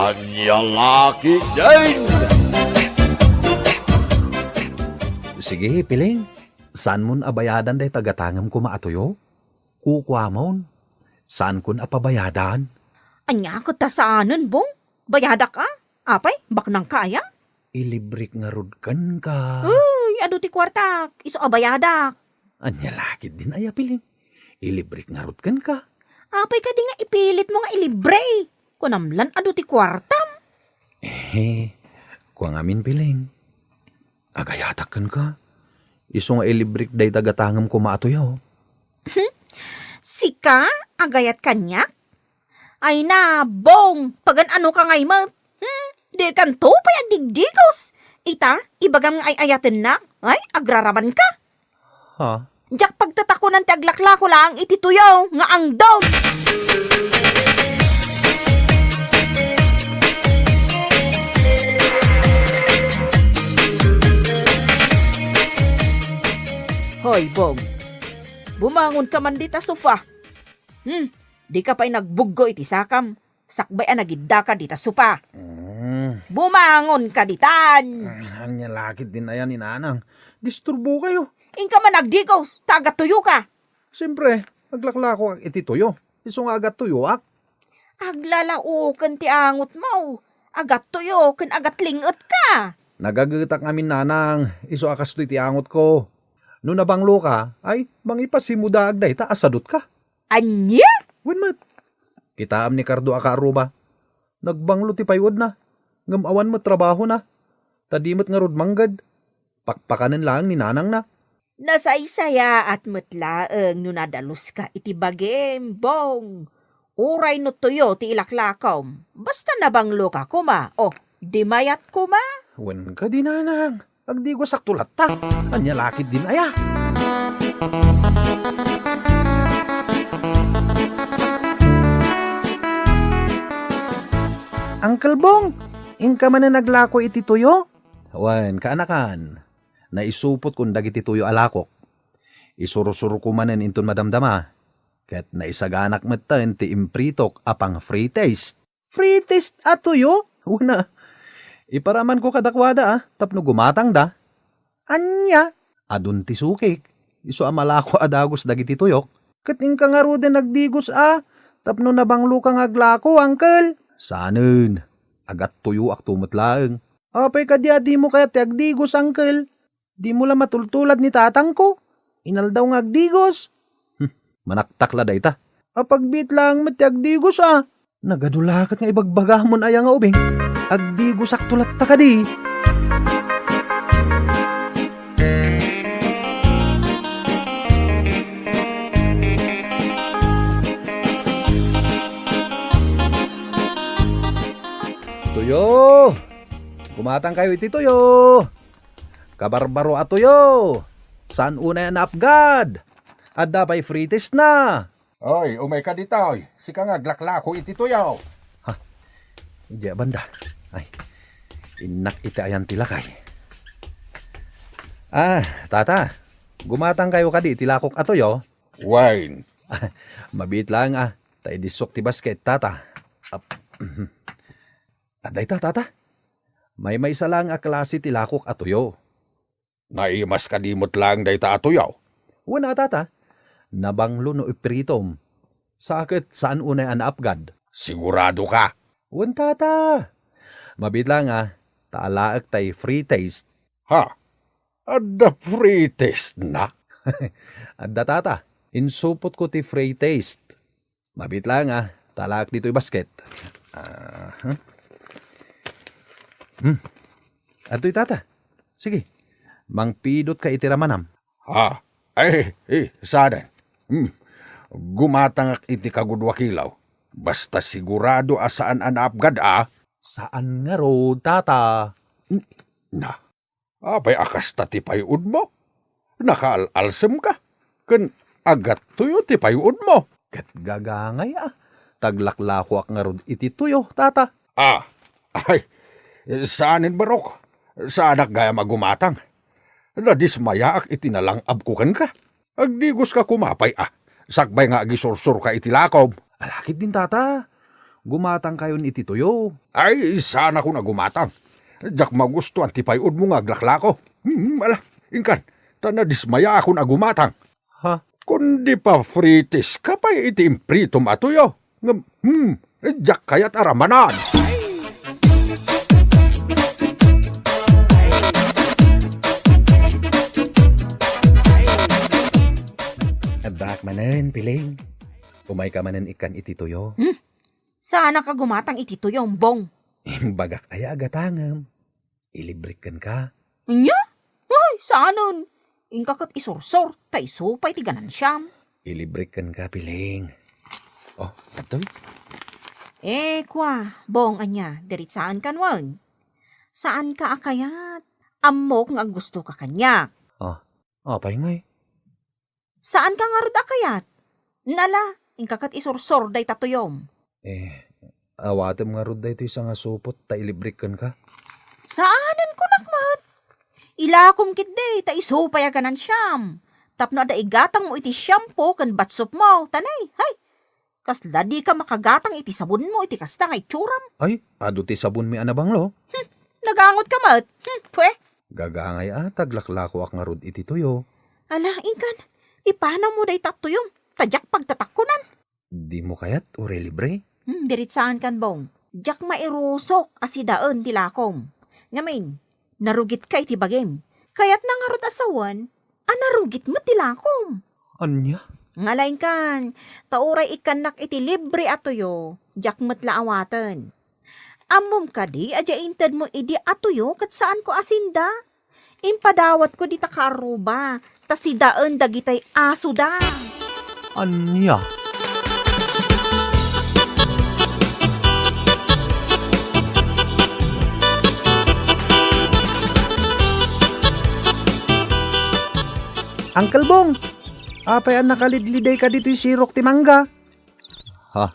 Anyalaki din! Sige, piling. Saan mon abayadan day tagatangam ko maatuyo? Kukwa mon. Saan kun apabayadan? Anya ko ta saanan, bong? Bayada ka? Apay, baknang kaya? Ilibrik nga rudkan ka. Uy, ado ti kwartak. Iso abayada. Anya lakit din aya piling. Ilibrik nga rudkan ka. Apay ka di nga ipilit mo nga ilibre. Kunamlan ado ti kwartam. Kuang amin piling. Agayatakan ka. Iso nga ilibrik day tagatangam ko maatuyo. Sika, agayat kanya? Ay na, bong, pagan ano ka ngay mo? Di kan to pay agdigdigos. Ita, ibagam nga ay ayatin na. Ay, agraraman ka. Ha? Jak pagtatakunan ti aglakla ko lang itituyaw nga ang dom. Hoy, bong. Bumangon ka man dita sofa. Di ka pa'y nagbuggo iti sakam. Sakbay a nagidda ka dita sofa. Bumangon ka ditan. Anya lakit din ayan ni nanang. Disturbo kayo. Ingka man nagdigos, taga-tuyo ka. Siyempre, aglaklako ak iti tuyo. Iso nga agat tuyo ak. Aglalaukan ti angot mo. Agat tuyo, ken agat lingot ka. Nagagatak ngamin nanang. Iso akas to iti angot ko. No nabanglo ka, ay mangipasimuda agday ta asadot ka. Anya? Wenmat. Kitaam ni Cardo akaruba. Nagbanglo ti paywad na. Ngamawan mo trabaho na. Tadimot nga rod manggad. Pakpakanan lang ni nanang na. Nasaysaya at mutlaeng no nadalos ka iti bagem, bong. Uray no tuyo ti ilaklakom. Basta nabanglo ka kuma. O, di mayat kuma. Wen ka di nanang. Agdi ko saktulat ta. Anya lakit din aya. Uncle Bong, ingka man na naglako iti tuyo? Wan, kaanakan. Naisupot kung dagiti tuyo alakok. Isurusuro ko manen inton madamdama. Ket naisaganak metten ti impritok apang free taste. Free taste at tuyo? Una. Iparaman ko kadakwada tapno gumatang da. Anya? Adun ti sukik. Iso amalako adagos dagiti tuyok. Ket ingka nga ruden nagdigos tapno nabanglo kang aglako, uncle. Sanen. Agat tuyo ak tumutlaeng. Apay ka di mo kaya ti agdigos, uncle. Di mo lang matultulad ni tatang ko. Inaldaw nga agdigos. Manaktakla day ta. Apagbit lang met ti agdigos Nagadulakat nga ibagbagamon aya nga ubing. Agdigos ak tulat ta ka di. Tuyo! Kumatang kayo iti tuyo! Kabarbaro at tuyo! Saan una yan apgad? Adda pa'y free test na! Oy, umay ka dito, oy. Sika nga glaklako iti tuyaw. Hindi banda. Ay, inak iti ayan tilakay. Tata, gumatang kayo ka di tilakok at tuyo? Wine. Mabit lang tay disok ti basket, tata. Aday ta, tata. May isa lang klase tilakok at tuyo. Naimas ka dimot lang day ta atuyaw. Wala, tata. Nabanglo no ipritom. Sakit saan unay anaapgad? Sigurado ka. Wan, tata. Mabit lang taalaak tay free taste. Ha? Adda free taste na? Adda, tata. Insupot ko ti free taste. Mabit lang taalaak dito'y basket. Ato'y tata. Sige. Mangpidot ka itiramanam. Ha? Sadan. Gumatang iti kagudwakilaw. Basta sigurado asaan anaapgad Saan nga ro, tata? Na. Apay akas ta ti payud mo. Nakaalalsem ka. Ken agat tuyo ti payud mo. Ket gagangay Taglaklako ak nga ro iti tuyo, tata. Saanin barok? Saanak gaya magumatang? Nadismaya ak itinalang abkukan ka. Agdigos ka kumapay Sakbay nga agisursur ka itilakob. Alakit din, tata. Gumatang kayon iti tuyo. Ay, sana ko na gumatang. Jak magusto ang tipayod mo nga glaklako. Ala, ingkan, tanadismaya ako na gumatang. Ha? Kundi pa fritis ka pa iti impritom atuyo. Jak kayat aramanan. Adak manen, piling. Umay ka manen ikan iti tuyo. Sana ka gumatang iti tuyong, Bong. Bagak aya agatangam. Ilibrikan ka. Nya? Ay, saanon? Ingkakot isursor, tay supay ti ganan siyam. Ilibrikan ka, piling. Oh, katoy. Kwa, Bong, anya, diritsaan kan wan. Saan ka akayat? Amok nga gusto ka kanya. Apay ngay. Saan ka nga rod akayat? Nala, ingkakat isursor day tatuyom. Awatem nga rod da ito isang asupot, ta ilibrikan ka. Saanan ko nakmat? Ilakom kit day, ta isupay aganan siyam. Tapno da igatang mo iti shampoo kan batsop mo, tanay, hay. Kasla di ka makagatang iti sabon mo, iti kasta nga itsuram. Ay, ado ti sabon mi anabang lo. Nagangot ka mat. Pwe. Gagangay taglaklako ak nga rod iti tuyo. Ala, ingkan, ipana mo day tatuyom, tadyak pagtatakunan. Di mo kayat o relibre? Diritsaan kan, Bong. Jak mairusok asidaan tilakom. Ngamin, narugit ka iti bagim. Kayat nangarot asawan, narugit mo tilakom. Anya? Ngalain kan, tauray ikanak iti libre atoyo, jak matla awatan. Amom ka di, adya inted mo idi atoyo, kat saan ko asinda? Impadawat ko di takaruba, tasidaan dagitay aso da. Anya? Uncle Bong, apay ang nakalidliday ka dito'y sirok ti mangga. Ha?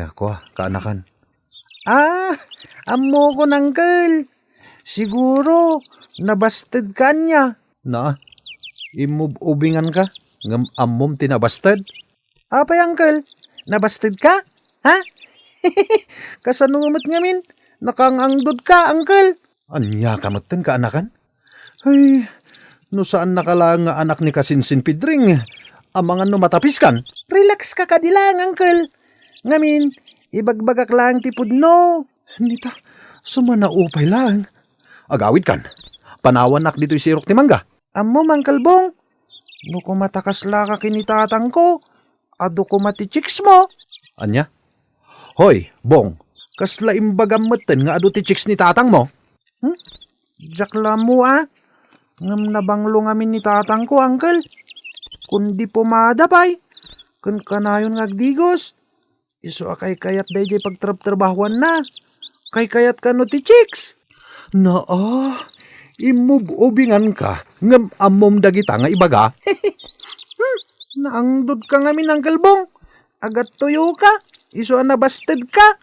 Ako, kaanakan. Amo ko nangkel. Siguro, nabasted ka niya. Na, imubingan ka? Ngam amom tinabasted? Apay, uncle, nabasted ka? Ha? Kasanungamot ngamin, nakangangdod ka, uncle. Anya kamutin ka, anakan? Ay, no saan nakalang nga anak ni Kasinsin Pidring? Amangan no matapiskan? Relax ka kadilang, uncle. Ngamin, ibagbagak lang tipod no. Nita, sumanaupay lang. Agawid kan. Panawanak dito'y sirok ti mangga. Amo, Uncle Bong. No kumatakas la ka kinitatang ko. Ado kumati chicks mo. Anya? Hoy, Bong. Kasla imbagam meten nga ado ti chicks ni tatang mo. Jakla mo Ngam nabanglo ngamin ni tatang ko, uncle. Kundi pumadapay. Kun kanayon ngagdigos. Iso akay kayat day jay pagtrab-trabahuan na. Kay kayat ka no ti chicks. Imubingan ka. Ngam amom dagita nga ibaga. Naangdod ka ngamin, Uncle Bong. Agat tuyo ka. Iso anabasted ka.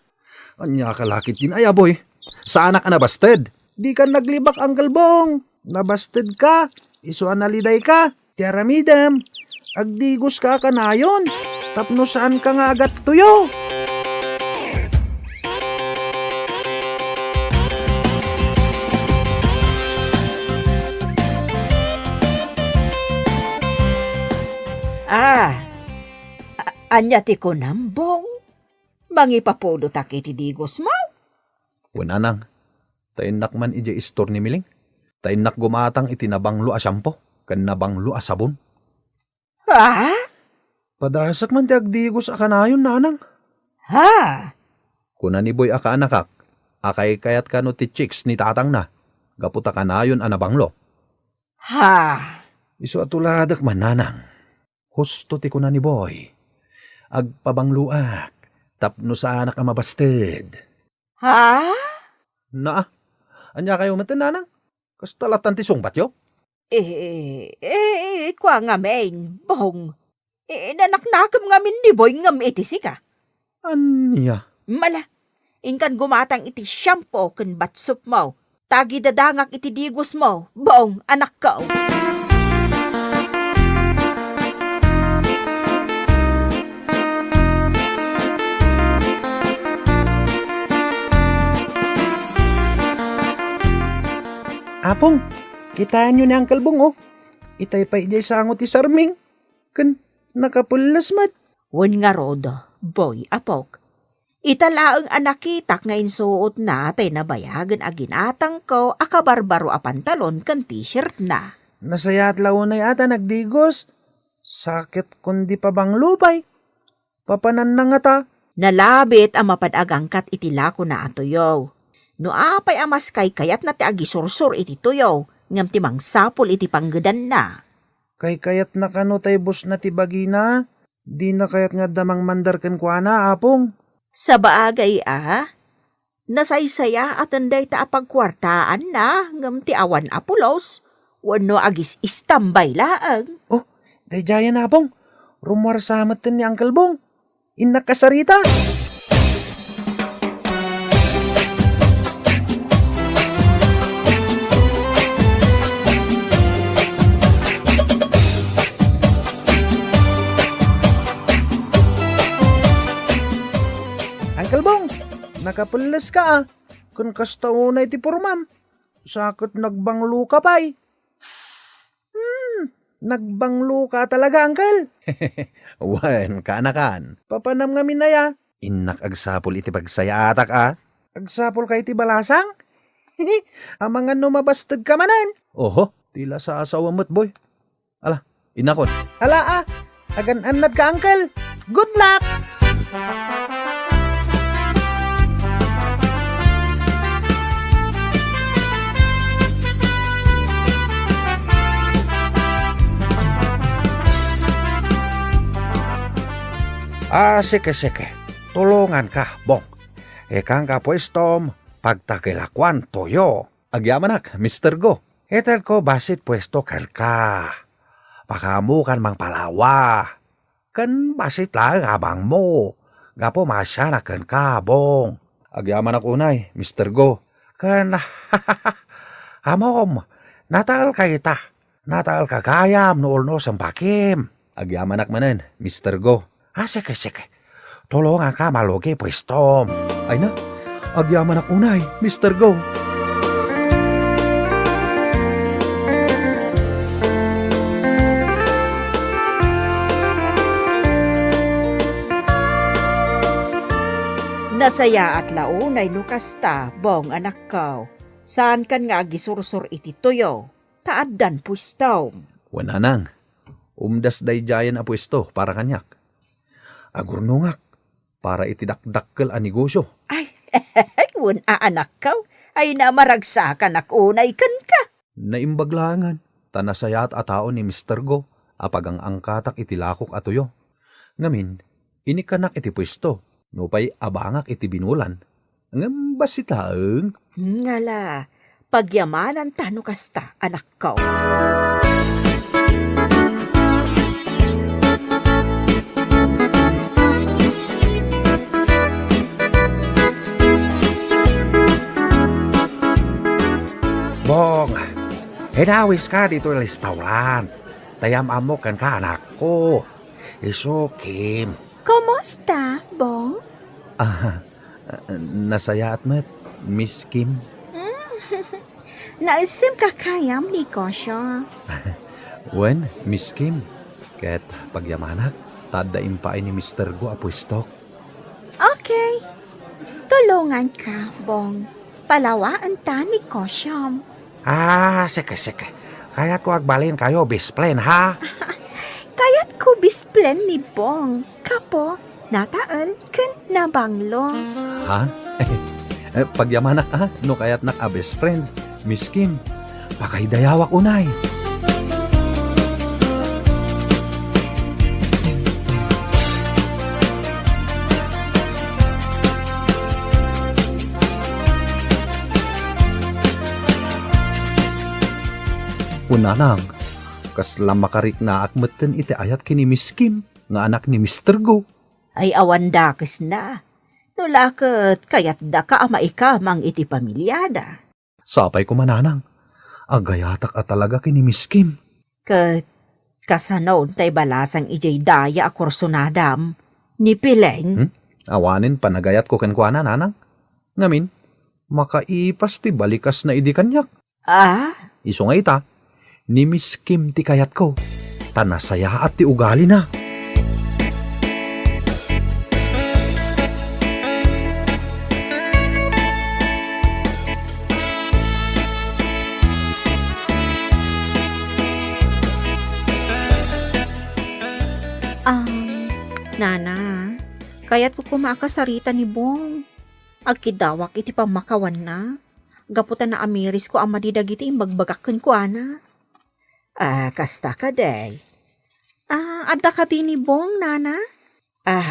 Anya kalakit din ay aboy. Sa anak anabasted. Di ka naglibak, Uncle Bong. Nabasted ka, iso analiday ka, tiaramidem, agdigos ka kanayon, tapno saan ka nga agat tuyo. Anya ti ko nambong, mangipapudo takiti digos mo. Wananang, tainak man ija istor ni Miling. Tainak gumatang itinabanglo a shampoo, kan nabanglo a sabon. Ha? Padasak man ti agdigos a kanayon, nanang. Ha? Kuna ni Boy aka anakak, akay kayat ka no ti chicks ni tatang na, gaputa kanayon a nabanglo. Ha? Isu atuladak man, nanang. Husto ti kuna ni Boy. Agpabangluak, tapno sa anak a mabasted. Ha? Anya kayo matan, nanang? Kastalatan ti sungbat yo? Kwa nga main, Bong. Nanaknakam nga min ni Boy ngam iti sika. Anya? Mala, ingkan gumatang iti shampoo kan batsop mo. Tagi dadangak iti digos mo, Bong, anak ka. Apong, kitaan nyo ni Uncle Bong, oh. Itay pa ijay sangot ti sarming. Kan, nakapulas mat. Wen nga rodo, boy apok. Italaang anakitak nga insuot na tay nabayagan a ginatang ko akabarbaro a pantalon kan t-shirt na. Nasayat launay ata nagdigos. Sakit kundi pa bang lupay. Papanan na nga ta. Nalabit ang mapadagangkat itilako na atoyaw. No apay amas kay kayat na ti agisursur iti tuyaw, ngam ti mangsapol iti panggedan na. Kay kayat na kano tay bus na ti bagina. Di na kayat nga damang mandarkan kwa na, Apong. Sa baagay nasaysaya at anday ta apagkwartaan na, ngam ti awan apulos, wano agis istambay laang. Oh, dayjaya na, Apong. Rumwar sa ni Uncle Bong. Inakasarita. Uncle Bong, nakapulas ka ah. Kun kasta unay ti purmam. Sakot nagbanglo ka pa'y. Nagbanglo ka talaga, Uncle. Wan, kaanakan. Papanam nga minaya. Inak agsapol iti pagsaya atak ah. Agsapol ka iti balasang? Amangan numabastag ka manan. Oho, tila sa asawa mo't boy. Ala, inakon. Ala ah, agan-anad ka, Uncle. Good luck! Sige. Tulungan ka, Bong. Ekang ka pwestom, pagtakilakwan toyo. Agyamanak, Mr. Go. Etel ko basit pwesto kel ka. Pakamu kan mang palawa. Kan basit lang abang mo. Gapo masya na ken ka, Bong. Agyamanak unay, Mr. Go. Kan, amom, natal ka ita. Natal ka gayam nool no sampakim. Agyamanak manen, Mr. Go. Sige. Tulungan ka malugi pwestom. Ay na, agyamanak unay, Mr. Go. Nasaya at launay no kasta, Bong anak ko. Saan kan nga agisursur iti tuyo? Taaddan pwistaw. Wala nang. Umdas dayjayan a pwesto para kanyak. Agurnungak para itidakdakkel a negosyo. Ay, wun anak ko. Ay namaragsakan akunay kan ka. Naimbaglangan, tanasayat a tao ni Mr. Go, apagang angkatak itilakok atoyo. Ngamin, inikanak iti pwesto, nupay abangak iti binulan. Ngam basitaeng. Ngala, pagyamanan tano kasta, anak ko. Bong, hedawis ka dito yung restaurant. Tayam amok kan ka anak ko. Isukim. Kumusta, Bong? Nasaya at met, Miss Kim. Naisim ka kayam negosyo. Wen, Miss Kim. Ket pagyamanak, tadaim pa ni Mr. Go a pwesto. Okay. Tulungan ka, Bong. Palawaan ta negosyo. Sige. Kaya ko agbalin kayo, bisplen ha? Kaya't ko bisplen ni Bong. Kapo, nataal ken nabanglo. Ha? Pagyamanak ha, no kayat nak a best friend, Miss Kim. Pakaidayawak unay. Unanang, kaslam makarik na akmeten iti ayat kini Miss Kim, nga anak ni Mr. Go. Ay awan dakes na. Nulakot kayat da ka ama ikamang iti pamilyada. Sapay ko mananang, agayatak at talaga kini Miss Kim. Kat kasanaw tay balasang ijay daya akursunadam ni Pileng. Awanin panagayat ko kenkwana nanang. Ngamin, makaipas ti balikas na idi kanyak. Ah, Iso nga ita, ni Miss Kim ti kayat ko. Tanasaya at ti ugali na. Nana, kaya't ko kumakasarita ni Bong. Agkidawak iti pamakawan na. Gaputan na amiris ko ang madidagiti imbagbagakan ko, ana. kasta ka day. Adda ka din ni Bong, Nana?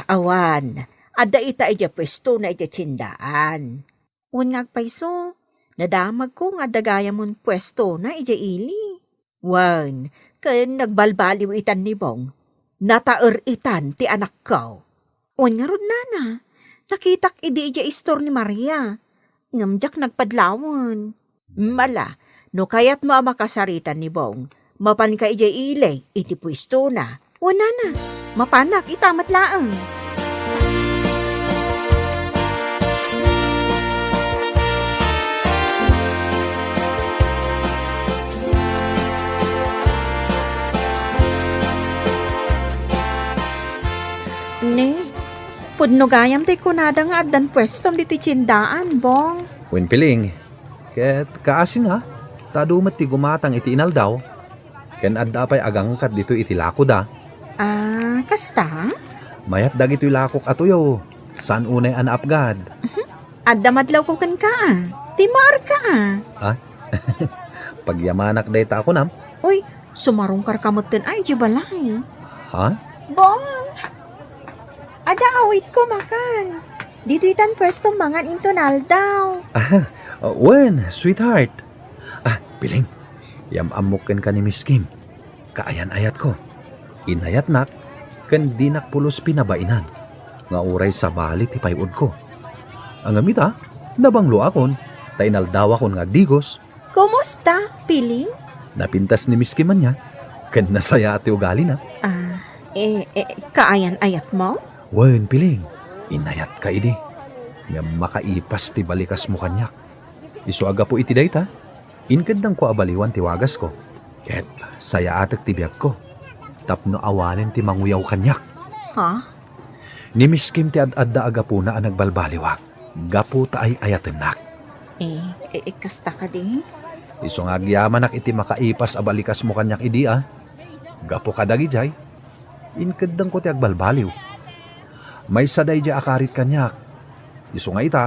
Awan. Ada ita ija pwesto na ija tsindaan. Un ngagpayso, nadamag ko nga dagaya mon pwesto na ija ili. Wan, kan nagbalbaliw itan ni Bong. Nataer itan ti anak ko. Un nga rod, Nana. Nakitak idi ija istor ni Maria. Ngamjak nagpadlawon. Mala, no kayat mo ang makasaritan ni Bong. Mapan ka ija ilay, iti pwesto na. Un, Nana. Mapanak itamat laang. Ne, pudno gayam tay kunada nga addan pwestom dito tsindaan, Bong. Wen piling, ket kaasin ha, tadumat ti gumatang iti inal daw. Ken adda pay agangkat dito iti lako da. Kasta? Mayat dagitoy lakok atuyo. San unay anaapgad? Adda madlaw ko kan ka, Timar ka, Pagyamanak dayta ako nam. Uy, sumarungkar kamot din ay di balay. Ha? Bong! Ada awit ko makan. Dito itan pwestong mangan intonal daw. Wen, sweetheart. Piling. Yamamukin ka ni Miss Kim. Kaayan-ayat ko. Inayat nak, kan dinak pulos pinabainan. Nga uray sa bali ti payud ko. Ang amita, nabanglo akon. Tainaldaw akon nga digos. Kumusta, Piling? Napintas ni Miss Kim man niya. Kan nasaya ati ugali na. Kaayan-ayat mo? Wen, piling. Inayat ka idi. Nga makaipas ti balikas mo kanyak. Isu aga po iti dayta. Inkadang ko abaliwan ti wagas ko. Ket saya atek ti biyag ko. Tapno awanen ti manguyaw kanyak. Ha? Ni Miss Kim ti ad-adda aga po na ang nagbalbaliwak. Gapo ta ay ayatenak. Kasta ka din? Isu nga agyamanak iti makaipas abalikas mo kanyak idi Gapo ka dagi jay. Inkadang ko ti agbalbaliw. May saday di akarit kanyak. Isu nga ita,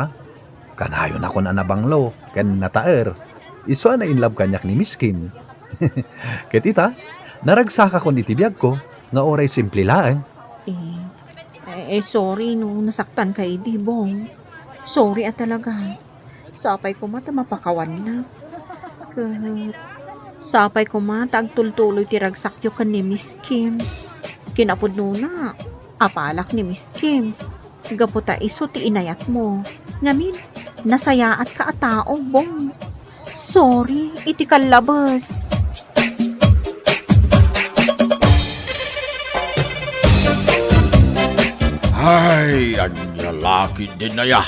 kanayon ako na nabanglo, kan nataer. Isu na inlove kanyak ni Miss Kim. Ket ita, naragsaka ko ni tibiyag ko, nga oray simple lang. Sorry no, nasaktan ka di, Bong. Sorry talaga. Sapay ko mata mapakawan na. Sapay ko mata agtultuloy ti ragsakyo kan ni Miss Kim. Kinapod na. Apalak ni Miss Kim. Gaputa iso ti inayat mo. Ngamin, nasayaat ka a tao, Bong. Sorry, iti kalabas. Ay, anya laki din na ya.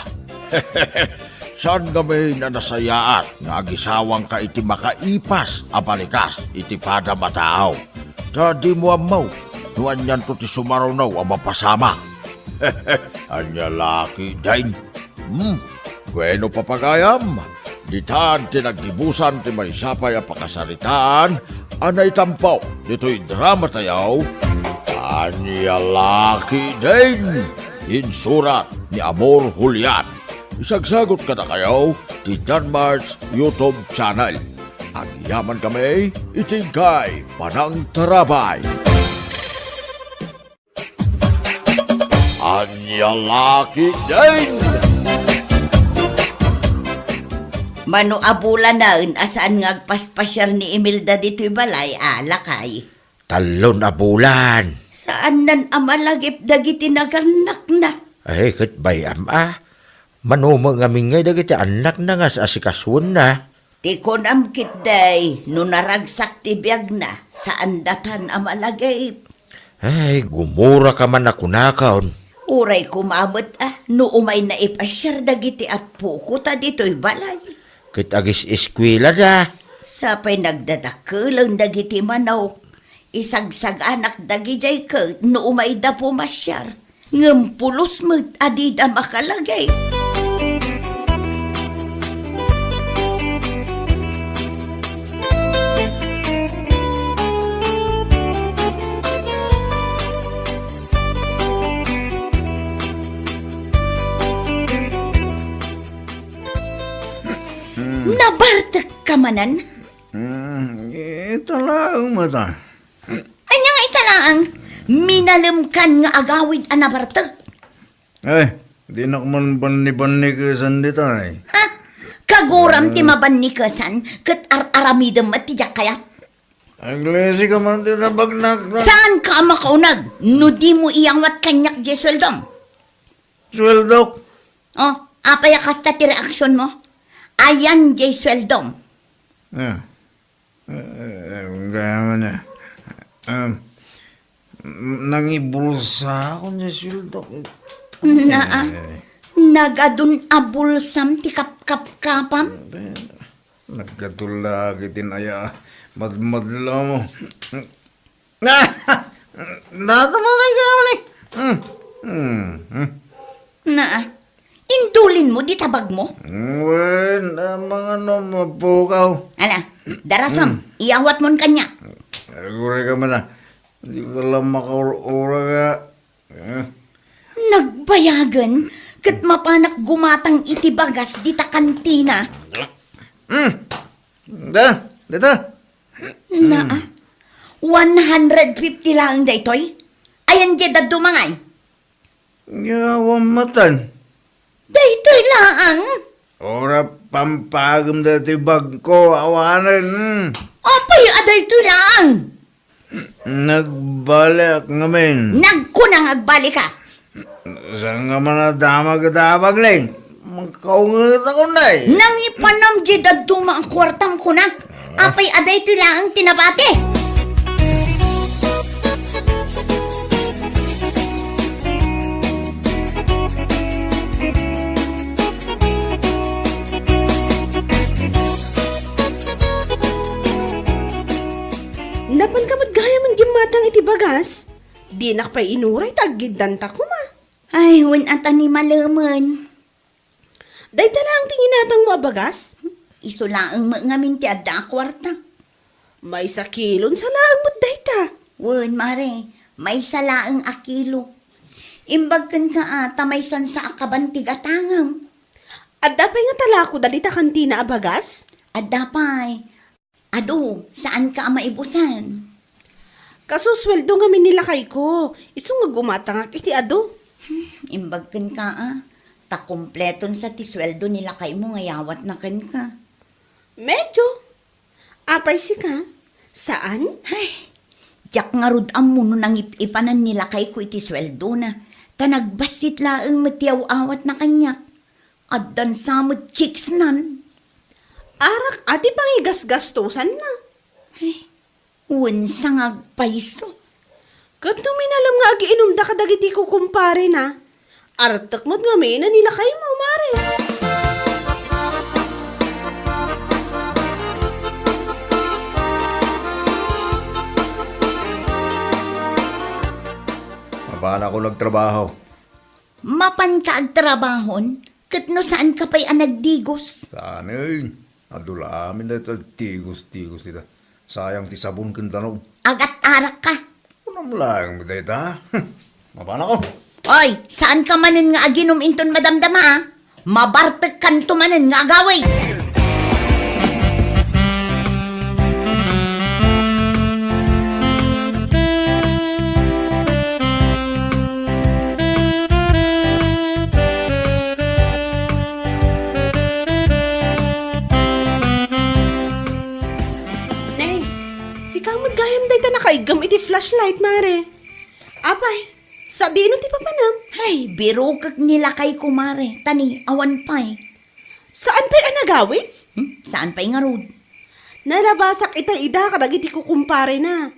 Saan kami na nasayaat nga agisawang ka iti makaipas abalikas iti pada mataaw. Ta di mo amaw, nuan yan to ti sumarunaw ang mapasama. Anya laki din. Bueno papagayam, ditan tinagdibusan ti marisapay ang pakasaritaan, anay tampaw, dito'y drama tayaw. Anya laki din. Insurat ni Amor Julian. Isagsagot ka na kayo ti Danmar's YouTube channel. Ang yaman kami, itingkay panang tarabay. Anya laki din. Mano abula na asaan nga agpaspasyar ni Imelda dito'y balay alakay. Talon na bulan. Saan nan amalagip dagiti naganak na? Ay, kat bayam Manumang aming ngay dagiti anak na nga sa asikaswan na. Tikon amkit day, no naragsak ti biyag na, saan datan amalagip? Ay, gumura ka man ako nakaon. Uray kumabot no umay na ipasyar dagiti at puko ta dito'y balay. Kit agis eskwela da. Sapay nagdadakelang dagiti manok. Isagsag anak dagijay ka no umayda po masyar. Ngampulos mo adida makalagay. Nabartak ka manan? Ito lang mata. Anya nga italaang minalimkan nga agawid anabartak. Di na man bani-bani ka sandito ay. Ha? Kaguram ti mabanikasan kat aramidam at tiyak kayat. Aglesi ka man tinabag na. Saan ka makaunag? No di mo iyangwat kanyak di sweldom. Sweldo. Oh, apaya kasta ti reaksyon mo? Ayan di sweldom. Kaya man na. Nangibulsa ako niya sweldo. Nagadun abulsam ti kapkapkapam. Nagkatula kitin aya. Madmadla mo. Natamalay ka mo ni. Indulin mo di tabag mo. Wen, mga no mapukaw. Ala, darasam, iyawat mon kanya. Agure ka man na. Hindi ko lang makaura ka. Nagbayagan, kat mapanak gumatang itibagas di ta kantina. Dito. Na, 150 lang daytoy. Ayan jeda dumangay. Yawan matan. Daytoy laang. Ora pampagam dati bag ko, awanan. Apay aday to lang. Nagbalik ngamin. Nagkunang agbalik ka. Saan ka man nadamag-damag lang? Magkaungat ako na eh. Nang ipanam jeda duma ang kwartam kunak. Apay aday to lang tinabate. Napan ka gaya man gimatang iti bagas? Di nakpay inuray taggidan ta ko ma. Ay, wen ata ni malaman. Day tala ang tinginatang mo a bagas? Isulaang ngamin ti adda kwarta. May sakilon sa laang mo't day ta. Wen, mare, may salaang akilo. Imbag kan ka ata may sansa akabantig atangam. At dapay nga tala ko dali ta kantina a bagas? Adda pay. Ado, saan ka maibusan? Kasusweldo nga minilakay ko. Iso nga gumatangak iti ado. Imbag kan ka ta kompleton sa tisweldo nila kay mo ngayawat na kan ka. Medyo. Apay si ka? Saan? Ay, jak nga rud ang muno nang ipanan nila kay ko iti sweldo na. Tanagbasit laang matiyaw awat na kanya. Addan samot chicks nan. Arak ati pangigas-gastusan na. Unsang agpaiso. Kanto minalam nga agiinom da kadagiti ko kumpare na. Artak mo't nga may na nila kay mo, mare. Mapana ko nagtrabaho. Mapan ka ag trabahon, kat no saan ka pa'y anagdigos. Saan eh? Adulamin na ito. Tigos-tigos ito. Sayang ti sabon kan tanong. Agat arak ka. Ano lang mo dito ha? Mapana ko. Oy, saan ka manin nga aginom inton madamdama ha? Mabartek kan tumanin nga agaway. Neng, si kamot gayam day ta nakaigam iti flashlight, mare. Apay, sa dino ti papanam? Ay, biro kag nila kay kumare. Tani, awan pa'y. Saan pa'y anagawin? Saan pa'y nga rod? Nalabasak ita-ida kadagiti ko kumpare na.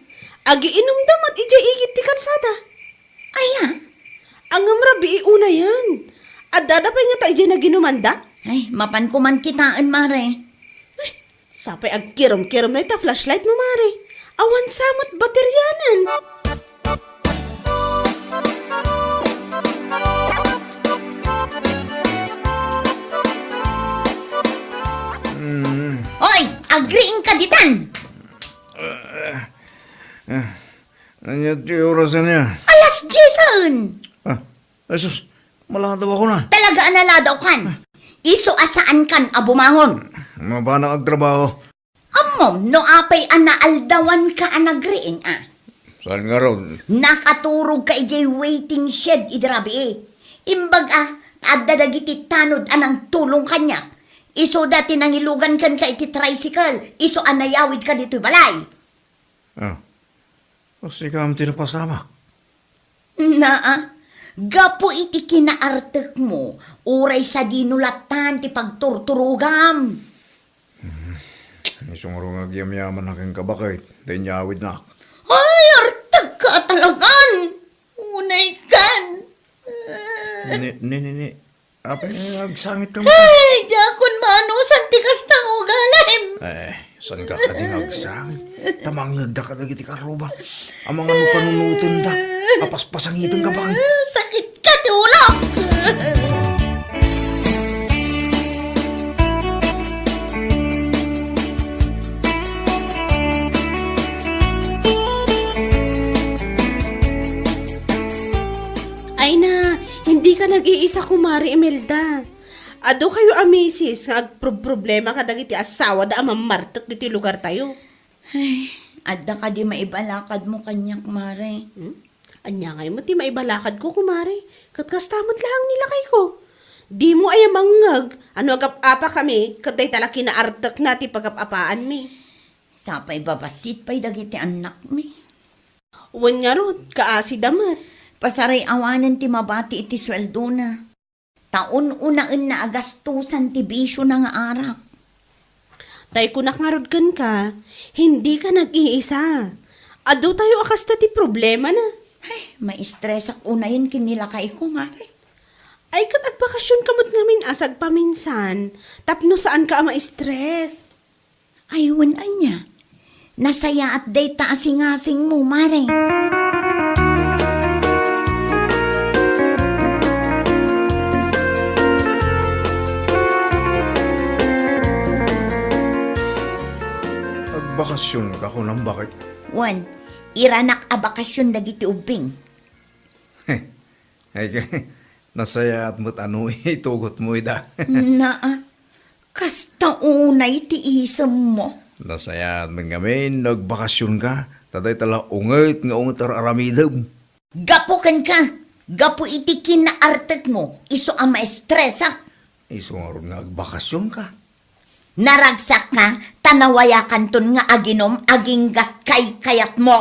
Agiinom damat ijay igit ti kalsada. Aya. Ang amrabi una yan. At dadapay nga tayo dyan na ginumanda. Ay, mapan ko man kitaan, mare. Sapay ag kirom-kirom na ita flashlight mo, Mare. Awan samot bateryanan. Oy, agreeing ka ditan. Anya ti orasan niya. Alas 10. Ah, asus, maladaw ako na. Talaga analadaw kan. Iso asaan kan abumangon. Mabana ang trabaho. Amom, no apay anaaldawan ka anagreing ah. Saan nga ron? Nakaturog ka ijay waiting shed idrabi eh. Imbag adadagiti tanod anang tulong kanya. Iso dati nang ilugan kan ka iti tricycle. Iso anayawid ka dito balay. Ah, kasi ka ang tinapasamak. Gapo iti kinaartek mo. Uray sa dinulatan ti pagturturugam. Isong ro nga giyam-yaman na kang kabakit. Tinyawid na. Ay, artag ka talagan. Unay kan. Ni. Apa agsangit ka mo? Ay, jakon manusan ti kastang ugalim. San ka ka din agsangit? Tamang nagda ka dagiti karuba. Amang ano panunutin da. Apaspasangitin ka bakit? Sakit ka ti ulok. Ay na, hindi ka nag-iisa, Kumari Imelda. Ado kayo amisis, nga problema ka dagiti asawa da amamartak diti lugar tayo. Ay, adda ka di maibalakad mo kanyak, Mare. Anya ngayon mo ti maibalakad ko, Kumari. Katkastamot lang nilakay ko. Di mo ay mangag. Ano agap-apa kami, katay talaki na artak na ti pagap-apaan mi. Sapay babasit pa'y dagiti anak mi. Uwan nga ron, kaasi damat. Pasaray awanan ti mabati iti sweldo na. Taon unaan na agastusan ti bisyo ng arak. Tay kunak nga rodkan ka, hindi ka nag-iisa. Ado tayo akas na ti problema na. Ay, ma-stress ak unayin kinilakay ko, Mare. Ay kat agbakasyon kamot ngamin asag paminsan. Tapno saan ka ma-stress? Ayun anya. Nasaya at day taasing-asing mo, Mare. Agbakasyon ka ko ng bakit? Wan, iranak a bakasyon dagiti ubing. Ay nasaya at mo't ano itugot mo ida. Kasta unay ti isam mo. Nasaya at ngamin nagbakasyon ka. Taday tala ungit nga ungit aramidam. Gapukan ka. Gapu iti kinaartet mo. Iso ang maestresa. Iso nga ron nga agbakasyon ka. Naragsak ka, tanawayakan ton nga aginom, aging kay kayat mo.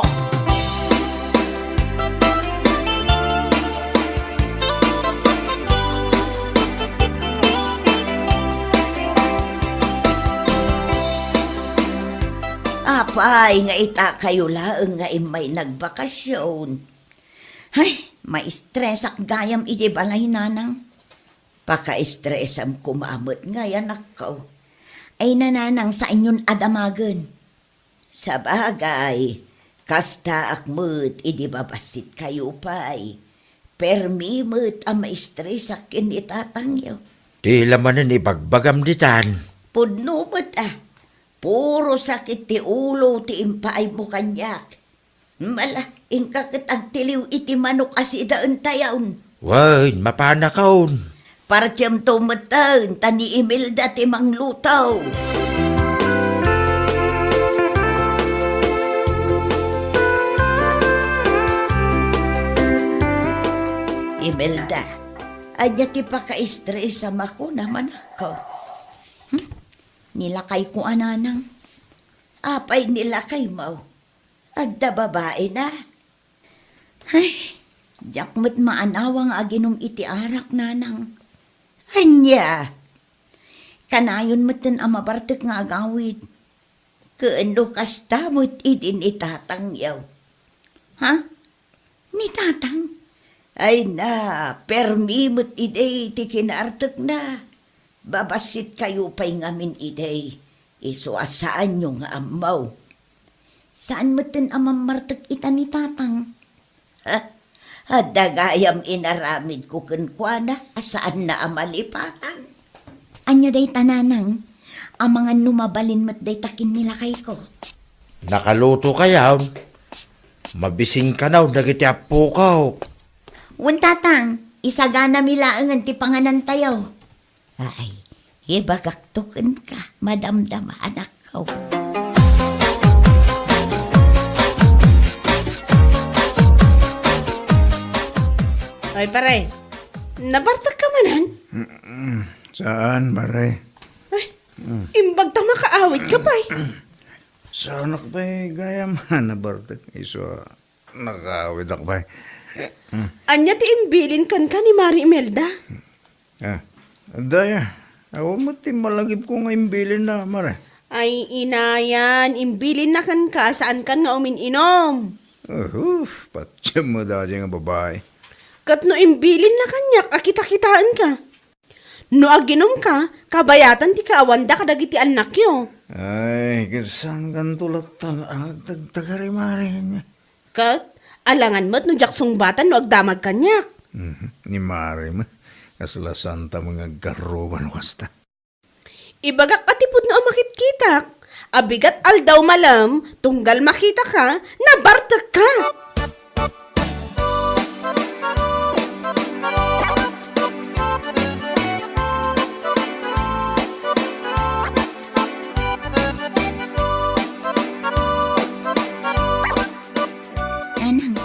Apay, nga ita kayo laeng nga imay nagbakasyon. Ay, ma-stress ak gayam iti balay nanang. Paka-stressam kumamot nga yan ako. Ay nananang sa inyon adamagan. Sa bagay, kasta akmut idi babasit kayo pa'y. Permimut ang ma-stress akin itatangyo. Di lamanan ibagbagam ditan. Pudnumot puro sakit ti ulo ti impaay mo kanyak. Mala, ingkakit agtiliw iti manok asidaan tayaon. Way, mapanakaon. Partiyam tumatan, tani Imelda ti manglutaw. Imelda, adya ti paka-stress sa mako naman ako. Nilakay ko ananang. Apay nilakay mo. Adda babae na. Ay, jakmat maanawang aginom iti arak nanang. Anya, kanayon matan ang mabartek nga agawid. Kaano kasta mo't idin itatangyaw. Ha? Ni tatang? Ay na, permi mo't iday ti kinaartek na. Babasit kayo pa'y ngamin iday. Iso asaan nyo nga amaw. Saan mo tin amamartag ita ni tatang? Dagayam inaramid ko kunkwana, asaan na amalipatan? Anya day tananang, ang mga numabalin mat day takin nila kay ko. Nakaluto ka yaw. Mabising ka naw, dagiti apukaw. Tatang, isagana milaangan ti panganan tayo. Ay, ibagaktukan ka, madamdama anak ko. Ay, pare. Nabartag ka manan? Saan, Maray? Ay, imbag ta makaawit ka pa Saan ako ba'y gaya man na Bartek? Iso, nakawid ako ba'y? Anya ti imbilin kan ka ni Mari Imelda? Daya, ako mo ti malagip ko nga imbilin na, Maray. Ay, inayan, imbilin na kan ka, saan kan nga umininom? Patsyam mo dati nga babae. Kat no imbilin na kanyak, akita-kitaan ka. No aginom ka, kabayatan ti kaawanda kadagiti anak yo. Ay, kasan kan tulatan, dagtagari Maray niya. Kat, alangan mo't no jaksong batan no agdamag kanyak. Ni Maray mo, kasla santa mga garuban o kasta. Ibagak atipod no makit-kitak. Abigat aldaw malam, tunggal makita ka, nabartag ka. Anang,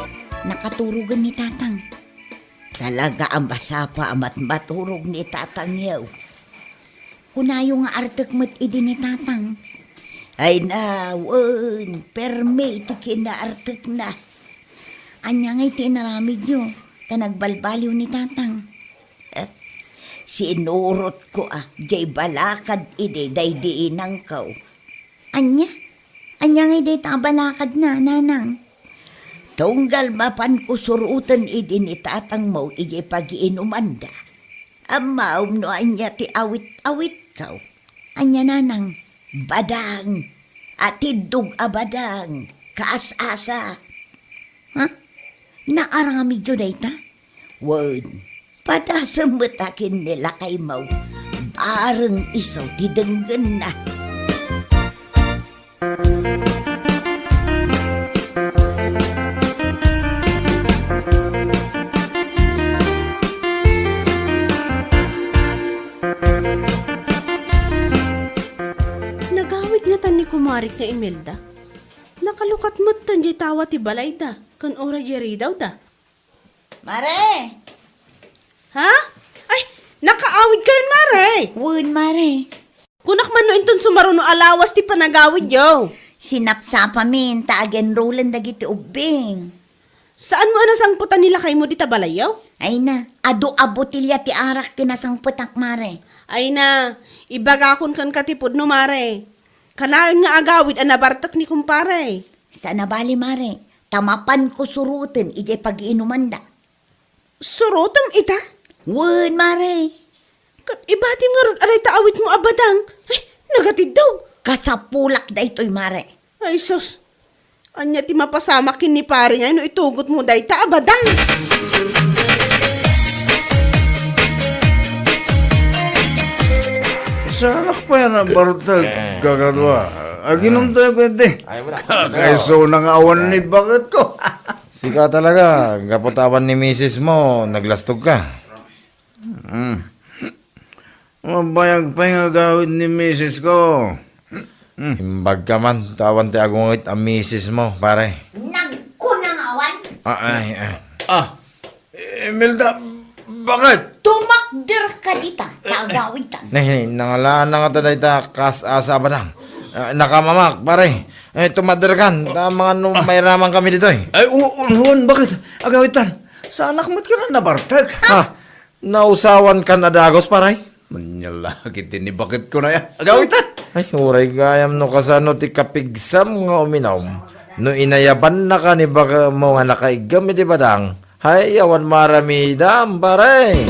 nakaturugan ni tatang. Talaga ang basapa amat maturog ni tatang yaw. Kunayo nga artek mat idi ni tatang. Ay nawan, perme iti kinaartek na. Anya nga iti naramid nyo, ta nagbalbaliw ni tatang. Sinurot ko jay balakad idi day diinang kaw. Anya nga iti balakad na, nanang. Tunggal mapan ko surutan idi ni tatang mo iji pag-iinumanda. Amaw no anya ti awit-awit kaw. Anya nanang, badang, atidug abadang, kaas-asa. Naarami dyo na ita? Wan, padasambatakin nila kay maw. Parang isaw ti denggan na. Nagawid nga tan ni kumarik nga Imelda. Nakalukat mo't tan di tawa ti balay da, kan ora jeri daw da. Mare! Ha? Ay, nakaawid ka yun, Mare! Wan, Mare. Kunak man no inton sumaruno alawas ti panagawid yo. Sinapsapa min, ta-agenrolan dagiti ubing. Saan mo anasang putan nila kay mo di tabalay yo? Ay na, ado-abotilya ti arak tinasang putak, Mare. Ay na, ibagakon kan katipod no, Mare. Kanayon nga agawid ang nabartak ni kumpare. Sa nabali, Mare, tamapan ko surutin ije pag-iinuman da. Surutam ita? Wan, Mare. Kat ibatim nga rod aray taawit mo abadang. Ay, nagatid daw. Kasapulak da ito'y, Mare. Ay, sus. Anya ti mapasamakin ni pare nga, no itugot mo day ta abadang. Saan ako pa yan ang Bartek? Kagadwa. Aginom tayo kwente. Kakaiso ng awan ni bakit ko. Sika talaga, kaputawan ni misis mo, naglastog ka. Mabayag pa yung agawid ni misis ko. Imbag ka man, tawan ti agungit ang misis mo, pare. Nagkunangawan? Imelda, bakit? Tumakder ka dita, kagawid ta. Nangalaan na nga taday ta kas-asa ba lang. Nakamamak, pare. Tumaderkan, mga may raman kami dito eh. Ay, uwan, bakit? Agawitan, sa anak mo't ka na Bartek? Nausawan ka na dagos, pare. Manyalakit din ni bakit ko na yan. Agawitan! Ay, uray gayam no kasano ti kapigsam nga uminaw. No inayaban na ka ni baka mo nga nakaigam iti badang. Hay, awan maramidam, pare.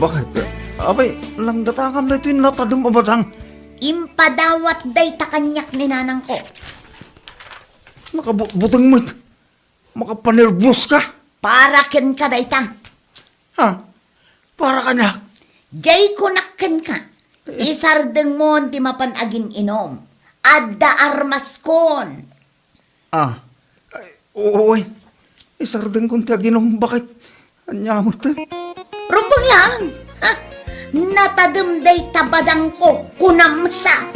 Bakit? Abay, langgatakam na ito yung natadong mabatang. Impadawat day takanyak ni nanang ko. Nakabutang mo ito. Makapanerbus ka. Para ken ka day ta. Ha? Para ka na. Jay ko nakken ka. Isardeng mo ti mapanagin inom. Adda armas kon. Ah. Ay, oo, isardeng kong taginom. Bakit? Anyamot na. Rumbang lang. Ha? Natadumday tabadang ko kunamsa.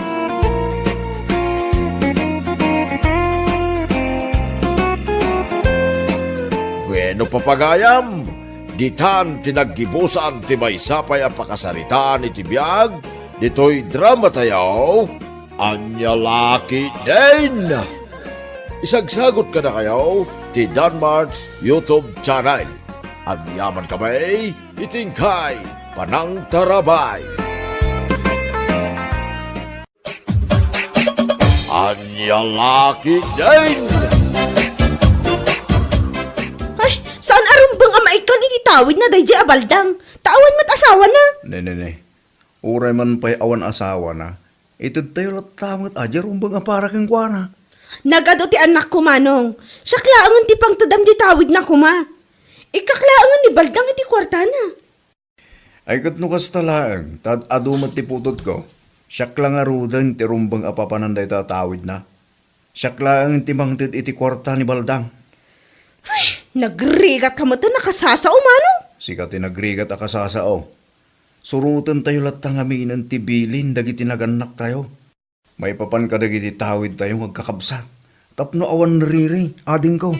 Bueno papagayam, ditan tinaggibusan ti may sapay ang pakasaritaan iti biyag, dito'y drama tayo, anya laki din. Isagsagot ka na kayo, ti Danmarks YouTube channel. Ang yaman kamay, itingkay, panang tarabay. Anya laki din. Ay, saan arumbang amaikan ititawid na day abaldang? Tawan mat asawa na. Ne. Uray man pa'y awan asawa na. Ito tayo latamot ajar umbang para kang kuwana. Nagado ti anak ko manong. Siya klaangan ti pang tadam di tawid na kuma. Ikaklaangan ni baldang iti kwarta na. Ay kat nukas talaang, tad adumat ti putot ko. Siyak lang arudan ti rumbang apapananday tatawid na. Siyak lang ti mangtid iti kwarta ni Baldang. Nagrigat ka mo ta nakasasao manong. Sika tinagrigat akasasao. Surutan tayo latang aminan ti bilin dagiti naganak tayo. May papan ka dagiti tawid tayo magkakabsat. Tapno awan nariri, ading ko.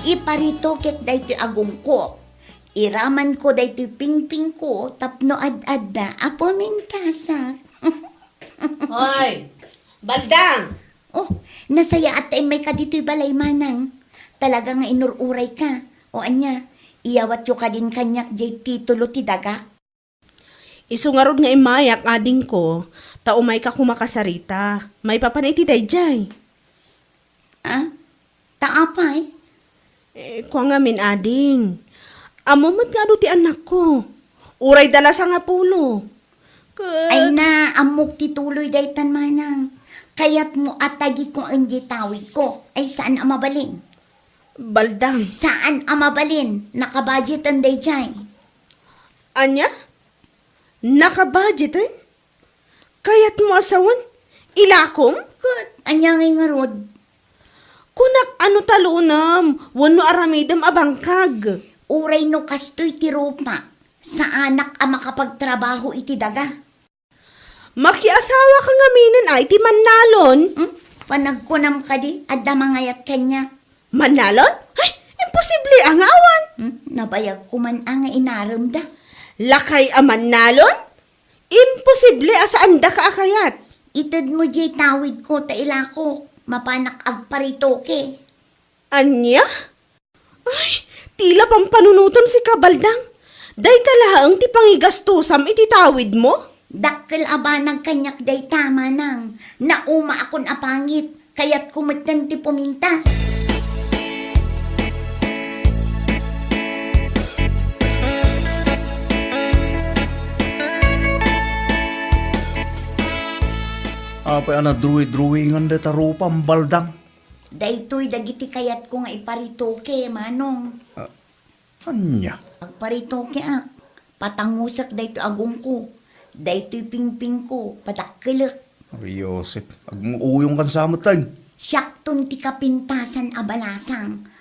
Iparito ket daytoy agong ko. Iraman ko daytoy pingping ko tapno ad-ad na apo min kasa. Hoy, baldang! Oh, nasaya at ay may kadito'y balay manang. Talaga nga inururay ka. O anya, iyawat yo ka din kanyak jay titulo ti daga. Isungarod nga imayak ading ko, taumay ka kumakasarita. May papanay ti dayjay. Ah? Taapay? Kwa nga min ading. Amumat nga do ti anak ko. Uray dala sa nga pulo. Ay na, amok tituloy daytan manang. Kaya't mo atagi ko ang tawid ko. Ay saan ang mabalin? Baldang. Saan ang mabalin? Nakabudget ang dayjay. Anya? Nakabudget eh? Kaya't mo asawan? Ilakom? Kat, anya nga rod. Kunak ano talunam? Wano aramidam abangkag. Uray no kastoy ti rupa. Sa anak ang makapagtrabaho iti daga. Makiasawa ka nga minan ay ti manalon. Panagkunam ka di, adda mangayat kanya. Manalon? Ay, imposible ang awan. Nabayag ko man ang inaramda. Lakay a manalon? Imposible asaan da ka akayat. Itad mo jay tawid ko ta ilako. Mapanak agparitoke. Anya? Ay, tila pang panunutom si Kabaldang. Day talaang ti pangigastusam iti tawid mo? Dakkel aba nagkanyak day tama nang. Nauma akon apangit. Kaya't kumatan ti pumintas. Apay ana druwi-druwingan da tarupang Baldang. Daytoy dagiti kayat ko nga iparitoke, manong. Anya? Agparitoke patangusak dayto agong ko. Daytoy pingping ko, padakkelek. Ay, Yosef, agmuuyong kan samot tay. Siyakton ti kapintasan abalasang.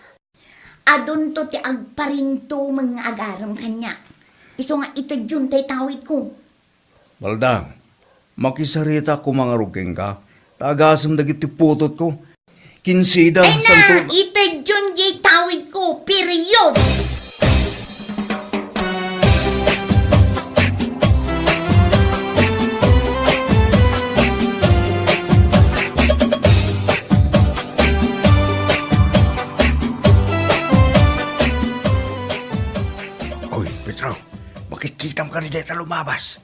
Adon to ti agparinto mga agaram kanya. Iso nga itad yun tay tawid ko. Baldang, makisarita ko mga rugeng ka. Tagasam dagiti putot ko. Kinsida Ay na, santo... itad yun jay tawid ko, period! Oy, Petro, makikita mo ka rin dito lumabas.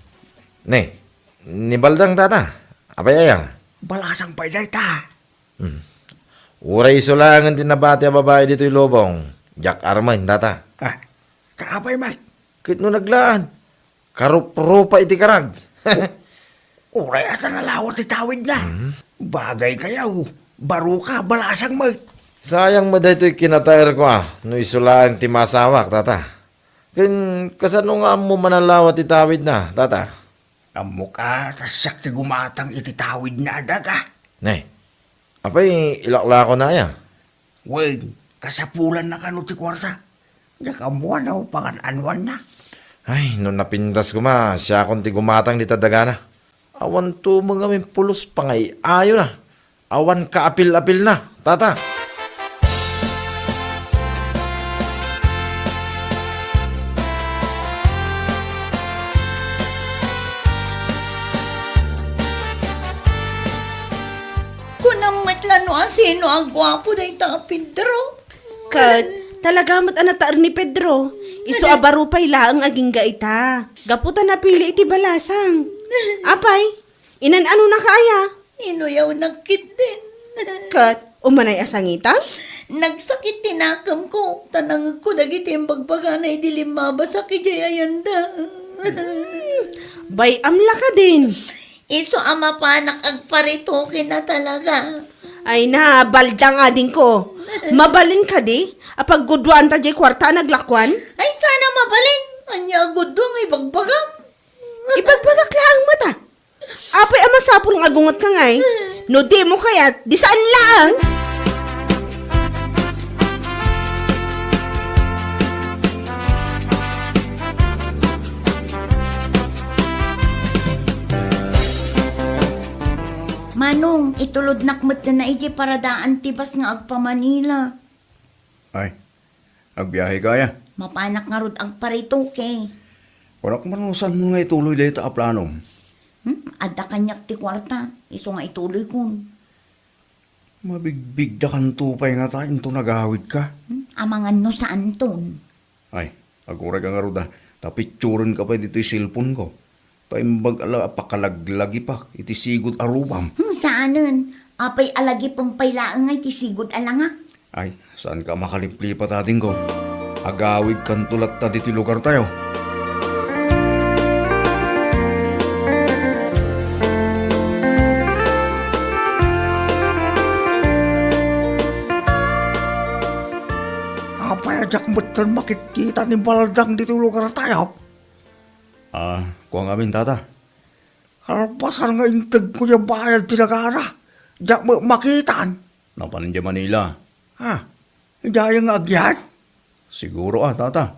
Ne, Ni Baldang, tata. Apay ayang. Balasang pa ta. Uray iso lang ang tinabati a babae dito'y lobong. Jack Armand, tata. Ah, kaabay Mike. Kit no naglaan. Karup-rupa iti karag. Uray at ang alawat itawid na. Bagay kayaw. Baro ka, balasang Mike. Sayang mo dahito'y kinatayar ko no iso lang ti masawak, tata. Kasano nga mo manalawat itawid na, tata? Amo ka, tasak ti gumatang ititawid na daga. Nay, apay ilakla ko na ya. Weng, kasapulan na kano ti kwarta. Yakamuan na pangan-anwan na. Ay, nung napindas ko siya akong ti gumatang di tadagana. Awan to mga min pulos pangay ayo na. Awan kaapil-apil na, tata. Kunang matlano sino ang gwapo na ita Pedro. Kat, talaga mat anataar ni Pedro. Iso abarupay laang aging gaita. Gaputa na pili iti balasang. Apay, inan ano na kaya? Inuyaw nagkit din. Kat, umanay asangitan? Nagsakit tinakam ko. Tanang ko dagiti ang bagbaga na idilim mabasa ki Jayayanda. Bay, amla ka din. Iso ama panak agparito na talaga. Ay na, baldang ading ko. Mabalin ka di? Apag gudwan ta jay kwarta naglakwan? Ay sana mabalin. Anya gudong ibagbagam. Ipagbagak lang mata. Apay ama sapul nga gungot ka ngay. No di mo kayat, di saan lang? Manong, itulod nakmet na iti paradaan tibas nga agpa Manila. Ay, agbiyahe kaya. Mapanak nga rod agparito ke. Wala ko manusan mo nga ituloy dahil ta aplanom. Adda kanyak ti kwarta. Iso nga ituloy kun. Mabigbig da kan tupay nga tayo ito nagahawid ka. Amangan no sa Anton. Ay, agura ka nga ro da. Tapitsurin ka pa dito yung cellphone ko. Taimbag ala apakalaglagi pa. Iti sigod arubam. Saanan? Apay alagi pampaylaan nga iti sigod alanga. Ay, saan ka makaliplipat ating ko? Agawid kan tulat ta dito lugar tayo. Apay ajak betul makikita ni Baldang dito lugar tayo. Ah, kuha nga min tata. Kalpasan nga intag ko yung bayad tinagara. Diyak mo makitaan. Napanin dyan Manila. Ha? Daya nga agyan. Siguro tata.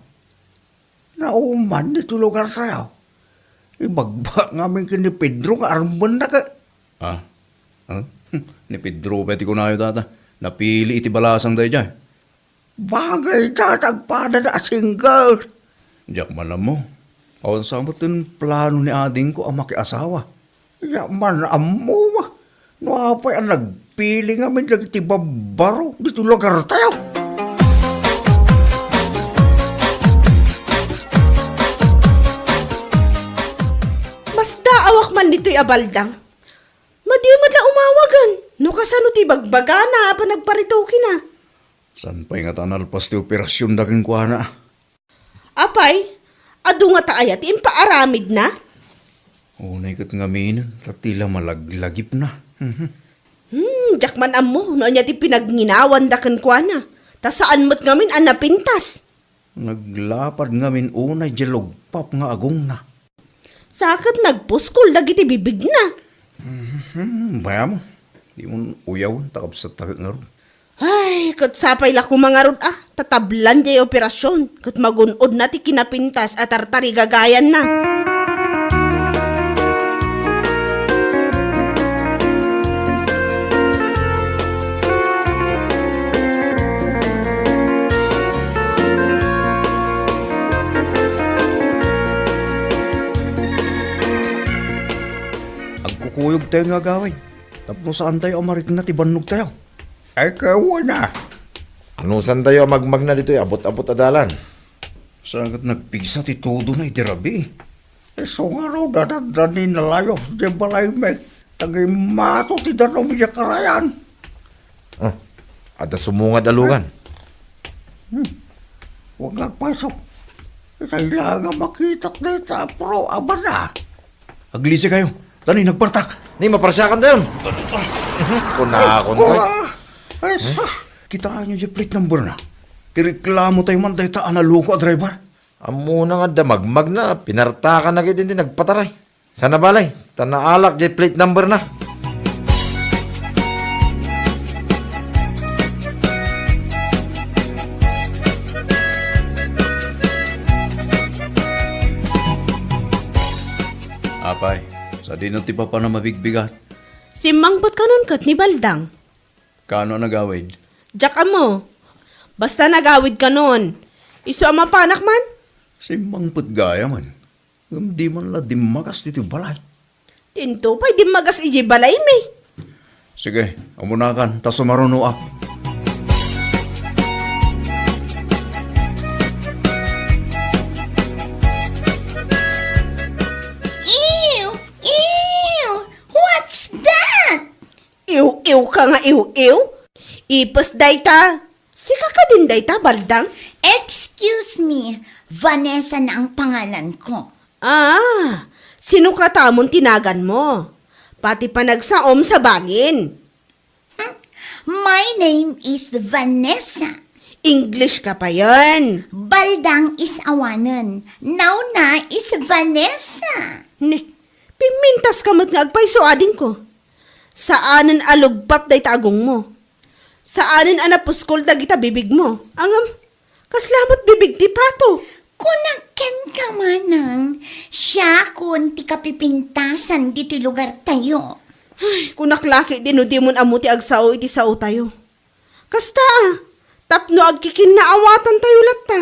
Nauman dito lugar tayo. Ibagba nga min kini Pedro nga arman na ka. Ah, ni Pedro peti ko na tata. Napili iti balasang tayo dyan. Bagay tatagpada na single. Diyak malam mo. Awan sa mo plano ni ading ko ang makiasawa. Yaman amo. No apay ang nagpili nga min lagi babaro dito lugar tayo. Basta awak man dito'y abaldang. Madimad na umawagan. No kasano ti bagbaga na pa nagparitoki na. San pa'y nga tanalpas ti operasyon daking kuha na. Apay, adu nga taaya ti impaaramid na. Unay kat nga minan, tatila malaglagip na. Jakman amo, no niya ti pinagninawan da kan kwa na. Ta saan mo't ngamin ang napintas. Naglapad nga min unay jalogpap nga agong na. Sakit nagpuskol dagiti bibig na. Baya mo, di mo uyaw, takap sa takot nga ro. Ay, kat sapay la kumangarod tatablan jay operasyon. Kat magunod na ti kinapintas at tartari gagayan na. Agkukuyog tayo nga gaway. Tapos saan tayo amarik na tibanog tayo. Ay kawa na. Anusan tayo magmag na dito abot-abot adalan. Saan kat nagpigsa ti todo na itirabi. So nga raw, dadadanin na layo. Diyan balay may. Tagay mato ti danaw miya karayan. Oh, at sumungad alugan. Huwag nagpasok. Kailangan makita dito, pro, aba na. Aglisi kayo. Tani, nagpartak. Ni, maparasyakan na yun. Kunakon ko. Ay, kitaan niyo yung plate number na. Ireklamo tayo man tayo taan na loko, driver. Amo na nga damagmag na. Pinartakan na kayo din nagpataray. Sana balay. Tanaalak jay plate number na. Apay, sa dinong ti pa na mabigbigat. Simangbot ka nun kat ni Baldang. Kano nagawid? Jack mo. Basta nagawid ka nun. Isu ang mapanak man. Si mangput gaya man. Di man la dimagas dito balay. Tinto pa'y di magas iji balay me. Sige, amunakan, ta sumaruno up. Ew! Ew! What's that? Iw-iw ka nga iw-iw. Ipos dayta. Sika ka din dayta, Baldang. Excuse me, Vanessa na ang pangalan ko. Ah, sino ka tamon tinagan mo? Pati pa nagsaom sa balin. My name is Vanessa. English ka pa yan. Baldang is awanan. Nauna is Vanessa. Ne, pimintas ka mo't nga agpaiso ading ko. Saanan alugpap day tagong mo? Saanan anapuskol dagita bibig mo? Angam, kaslamot bibig ti pato. Kunakan ka manang. Siya kun ti kapipintasan di ti lugar tayo. Ay, kunaklaki din o di mon amo ti agsao iti sao tayo. Kasta tapno agkikinnaawatan tayo latta.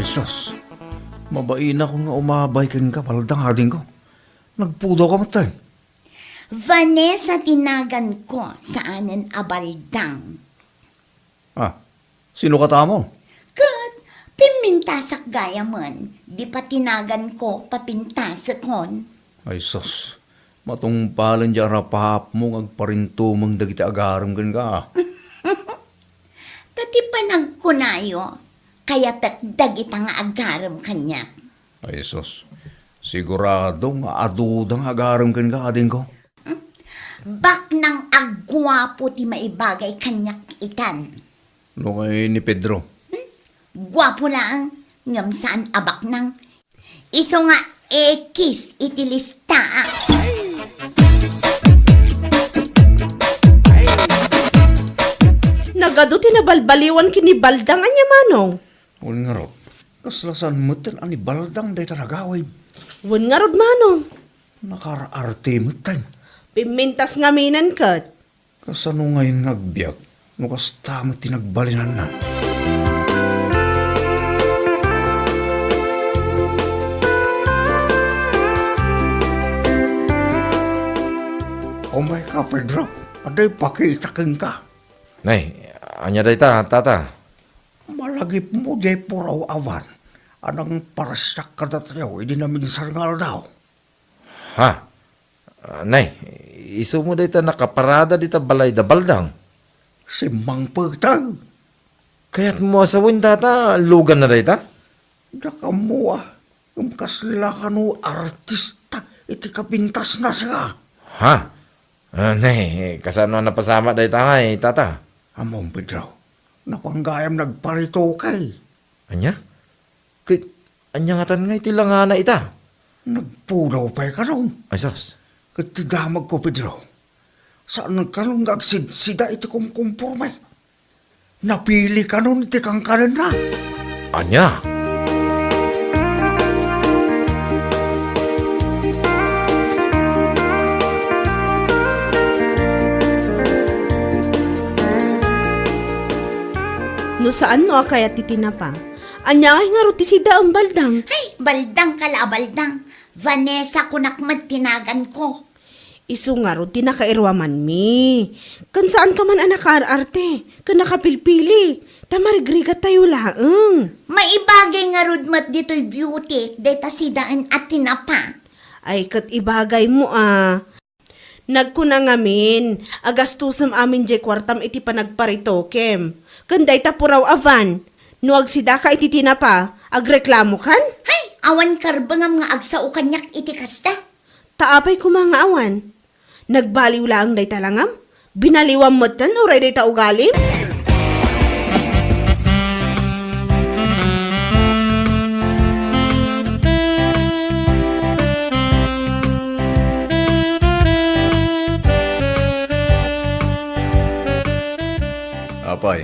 Ay sus, mabain ako nga umabay ka Baldang ading ko. Nagpudo ka matay. Vanessa tinagan ko saanan a Baldang. Ah, sino ka tamo? Kat, pimintasak gaya man. Di pa tinagan ko papintasak kon. Ay sus, matungpalan dyan rapahap mo agparintumang dagiti agaram kan ka. Tati pa nagkunayo. Kaya takdag itang agaram kanya. Ay sus, sigurado nga adudang agaram kan ka ading ko. Bak ng agwapo ti maibagay kanyak ikan. Lungay ni Pedro. Gwapo lang, ngam saan abak nang. Iso nga ekis itilista. Nagado tinabalbaliwan kini Baldang anya manong. Uli nga ro, kaslasan mutan ani Baldang day taragaway. Wan nga rod manong. Nakaraarte mutan. Pimintas nga minan kat. Kasano ngayon ngagbiag, no kasta mo tinagbalinan na. Oh my God, Pedro. Aday pakitakin ka. Nay, anya day ta, tata. Malagip mo day puraw awan. Anang parasak ka datayaw, hindi namin sarngal daw. Ha? Nay, iso mo day ta nakaparada di ta balay da Baldang. Si Mang Pagtang. Kaya't mo asawin tata, lugan na day ta? Daka mo yung kaslakan mo artista, iti kapintas na siya. Ha? Nay, kasano na pasama day ta nga tata? Among Pedro, napanggayam nagparito kay. Anya? Anya nga tan nga iti lang na ita. Nagpudaw pa ka ron. Ay sos. Katidamag ko, Pedro. Saan ka nung sida iti kumkumpurmay? Napili ka nun iti kang kanan na. Anya? No saan no kaya titinapa? Anya ay nga ruti si Daang Baldang. Ay, baldang kala baldang. Vanessa kunakmat tinagan ko. Isu nga ruti nakairwaman mi. Kan saan ka man anak arte, kan nakapilpili. Tamarigrigat tayo laeng. Maibagay nga rudmat dito'y beauty, deta sidaan at tinapa. Ay kat ibagay mo Nagkuna ngamin, agastusam amin jay kwartam iti panagparitokem. Kanday tapuraw avan, nuag sida ka iti tinapa, agreklamo kan? Hay, awan karbangam nga agsao kanyak iti kasta. Taapay ko mga awan. Nagbaliw lang day talangam? Binaliwam mo tan uray day taugalim? Apay,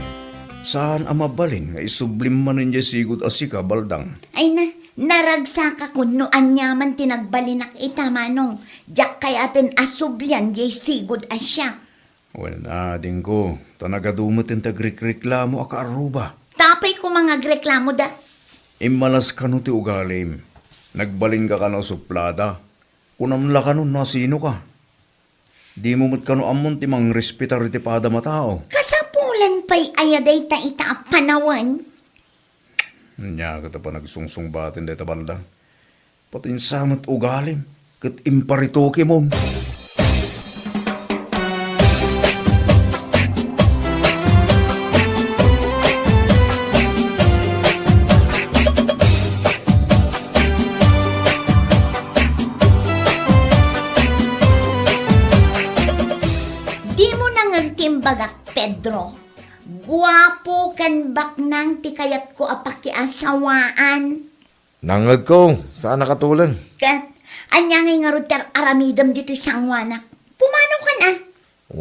saan ang mabalin nga isublim man ninyo sigod asika baldang? Ay na, naragsaka ko no anyaman tinagbalinak itamanong. Jak kaya atin asubyan jay sigod asya. Wala din ko, tanagadumatin tagrekreklamo aka aruba. Tapay ko mga greklamo da. Imalas ka no ti ugalim. Nagbalin ka no suplada. Kunamla ka no sino ka. Di mo mat ka no amon ti mang respetar ti pada matao. Kasapulan pa'y ayaday ta ita panawan. Nya ka pa nagsungsung batin deta baldang. Patin samat ugalim. Kat imparitoke mo. Di mo nangagtimbagak, Pedro. Guwapo kan baknang ti kayat ko apakiasawaan. Nangag ko, saan nakatulan? Kat, anyangay nga ruter aramidam dito sangwana. Pumano ka na?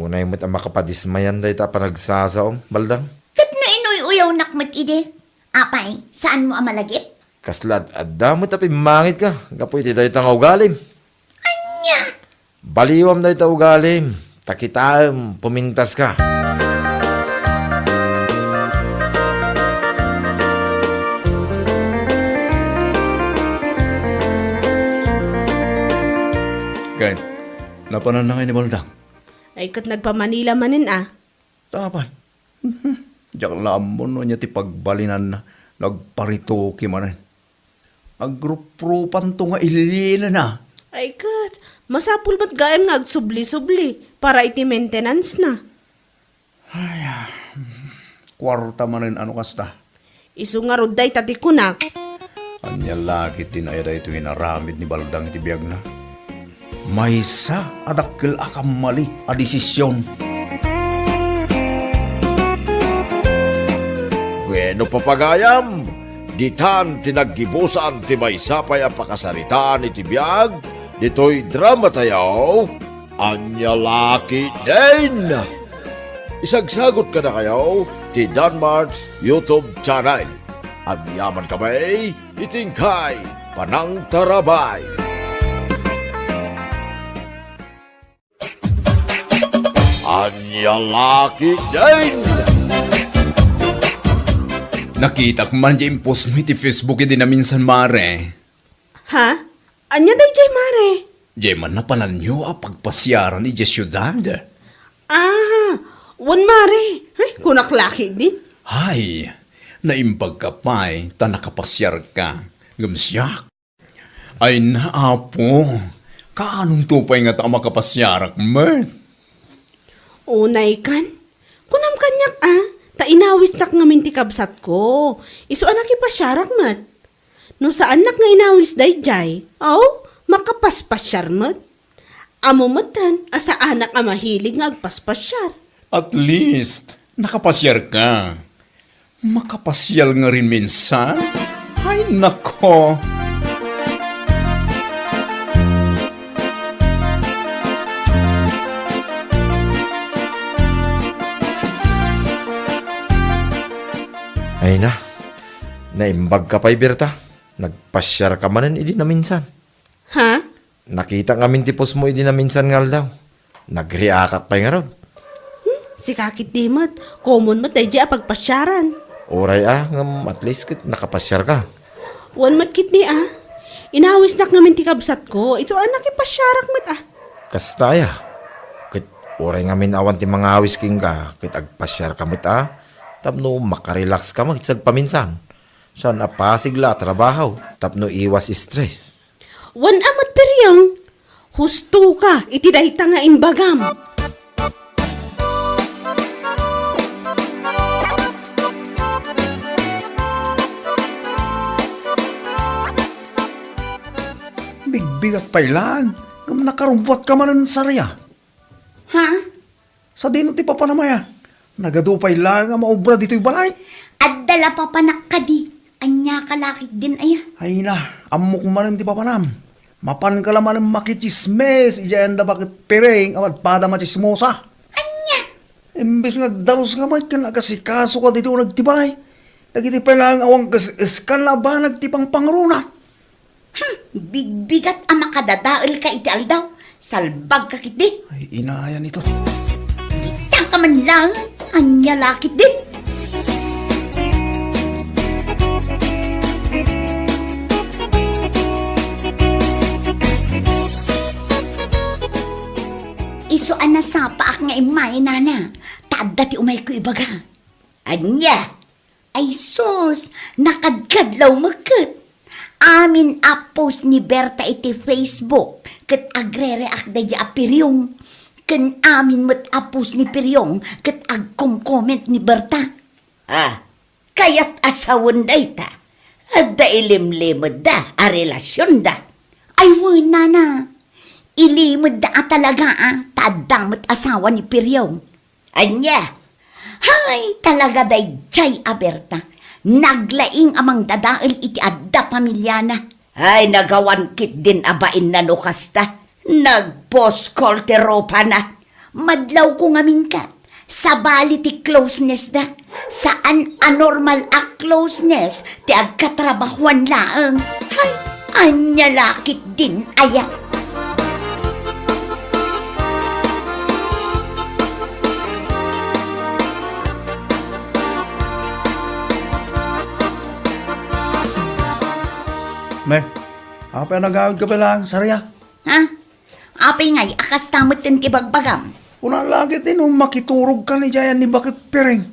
Unay mo't ang makapadismayan dahi ta panagsasaong, baldang. Kat na inuy-uyaw nakmat ide. Apay, saan mo amalagip? Kaslad, adda mo't apimangit ka. Gapoy ti dahi tang ugalim. Anya! Baliwam dahi ta ugalim. Takitaam, pumintas ka. Kahit, napananangay ni baldang. Ay kat nagpamanila manin Tapay. Diyak lamon no niya ti pagbalinan na. Nagparitoke manan. Agrupropan to nga ililina na. Ay kat, masapul ba't gaem nga agsubli-subli para iti maintenance na. Kwarta manan ano kasta. Isu nga ruday tati kunak. Anya laki tinayada ito inaramid ni baldang iti biyag na. Maysa adakkel akam mali a desisyon. Bueno papagayam, ditan tinaggibusan ti may sapay ang pakasaritaan iti biyag, dito'y drama tayo, anya laki din. Isagsagot ka na kayo, ti Danmarks YouTube channel. At yaman kami, itingkay, panang tarabay. Anya laki din. Nakita ko man dyan post mo iti Facebook di na minsan mare. Ha? Anya day jay mare? Dyan man napanan nyo pagpasyaran ni dyan syudad. Wan mare. Ay, kunak laki din. Hay, naimbag ka pa'y ta nakapasyar ka. Gamsyak. Ay naapo, kaanong tupay nga ta makapasyarak, Mert? Unay kan? Kunam kanyak ta inawis nak ngamin ti kabsat ko. Isu anak ipasyarak mat. No saan nak nga inawis day jay? Makapaspasyar mat. Amo matan, asa anak nga mahilig nga agpaspasyar. At least, nakapasyar ka. Makapasyal nga rin minsan? Ay nako. Ay na, naimbag ka pa'y Berta. Nagpasyar ka manan idi na minsan. Ha? Nakita nga mintipos mo idi na minsan ngal daw. Nagriakat pa'y nga raw. Si kakit di mat. Common mat day jay apagpasyaran. Oray ngam at least kit nakapasyar ka. Wan matkit ni Inawis nak ngamin ti kabsat ko. Ito anak ipasyarak mat Kastaya. Kit oray ngamin awan ti mga awis king ka, kit agpasyar kamit tapno makarelax ka magitsag paminsan. San apasigla trabaho, tapno iwas stress. Wan amat peryang. Husto ka, iti dahita nga imbagam. Bigbigat pa ilan. Ngam nakarumbot ka man ng sarya. Ha? Sa dino ti papanamaya. Nagado pa ilan nga maubra dito'y balay. At dala pa panak ka di. Anya kalakit din aya. Ay na, amok man ti papanam. Mapan ka laman ng makichismes. Iyan da bakit pereng amat pada machismosa. Anya? Imbes nga dalos nga may ka nagasikaso ka dito nagtibalay. Nagiti pa lang awang eskala ba nagtipang pangruna. Bigbigat ang makadadaal ka iti aldaw. Salbag ka kit di. Ay inayan ito. Ditang ka man lang. Anya lakit di. Isuan na sa paak nga imay nana. Taad dati umay ko ibaga. Anya. Ay sus. Nakadkadlaw magkat. Amin post ni Berta iti Facebook ket agre-react da ya Piryong. Ken amin met post ni Piryong ket agkom-comment ni Berta. Kayat asawon da ita. Adda ilimlimod da a relasyon da. Ay wala na. Ilimod da talaga tadang met asawa ni Piryong. Anya. Hay talaga day jay a Berta. Naglaing amang dadaal iti adda pamilyana. Ay nagawan kit din abain na nukasta. Nag-post call ti ropa na. Madlaw ko ngamin ka. Sa bali ti closeness da. Saan anormal a closeness ti agkatrabahuan laeng. Ay, anya lakit din aya. Me, apa nagawid ka pa lang, sarya? Ha? Apay ngay, akas tamot din kibagbagam. Una lagi din makiturog ka ni Jayan ni Bakit Pereng.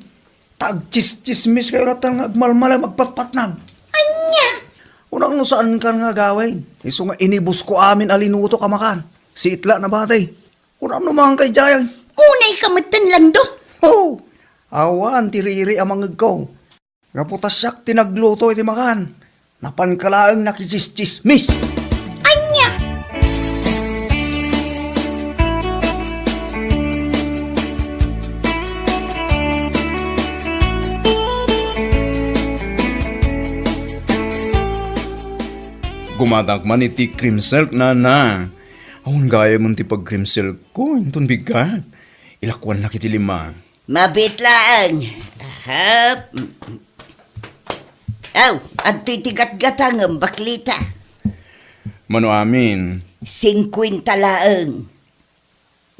Tag-chis-chismis kayo natang agmalmalam magpatpatnag. Anya? Unang no saan ka nga gawin. Iso nga inibus ko amin alinuto ka makan. Si Itla na batay. Unang naman kay Jayan. Unay kamatan lando. Oh, awan tiriri amang ko. Nga putasyak tinagluto iti makan. Napan kalaang nakichismismis. Anya? Gumadak man iti cream silk na. Awan gaya man ti pag cream silk ko. Intun bigat. Ilakwan na kiti lima. Mabitlaan. Hap. Aw, at titigat-gatang ang baklita. Mano amin. 50 laeng.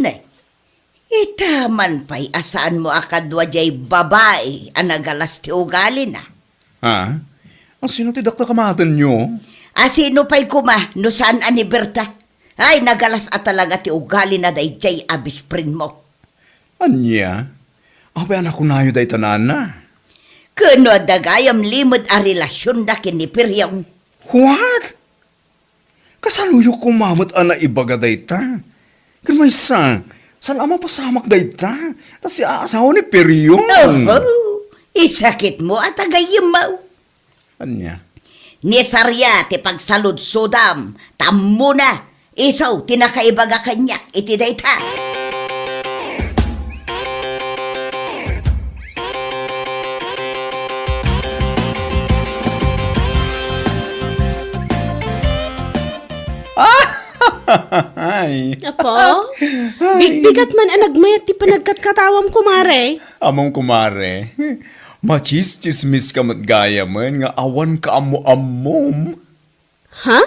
Nay, itaman pa'y asaan mo akadwa jay babae ang nagalas ti ugali na. Ha? Ang sino ti dakta kamatan nyo? Sino pa'y kuma no saan ani Berta? Ay, nagalas at talaga ti ugali na day jay abisprin mo. Anya? Apay anak ko na yun day tanan na. Kuno dagayam limod a relasyon da kini Piryong. What? Kasaluyo ko mamot ana ibaga dayta. Kan may sang, saan ama pasamak dayta? Tas si aasawa ni Piryong. Isakit mo at agayim mo. Anya? Ni Sarya ti pagsalud sudam, tammo na. Isaw tinakaibaga kanya iti dayta. Ay. Apo? Bigbigat man ang nagmayat ti panagkatkatawam kumare. Among kumare. Machis-chismis ka mat gaya man nga awan ka amo-amom. Ha?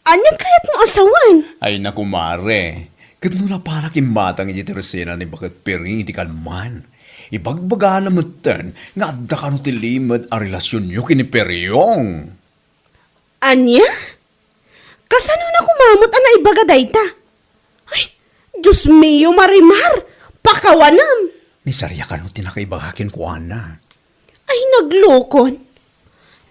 Anyan kayat mo asawan? Ay na kumare. Kadno na para kimbatang iti tersena ni Bakit Piring iti kalman. Ibagbaga naman ten, nga adda ka no tilimad a relasyon nyo kini Peryong. Anya? Kasano na kumamot ang naibaga dayta? Ay, Diyos mio Marimar, pakawanam. Ni Sarya ka no tinakaibagakin ko, Ana. Ay, naglokon.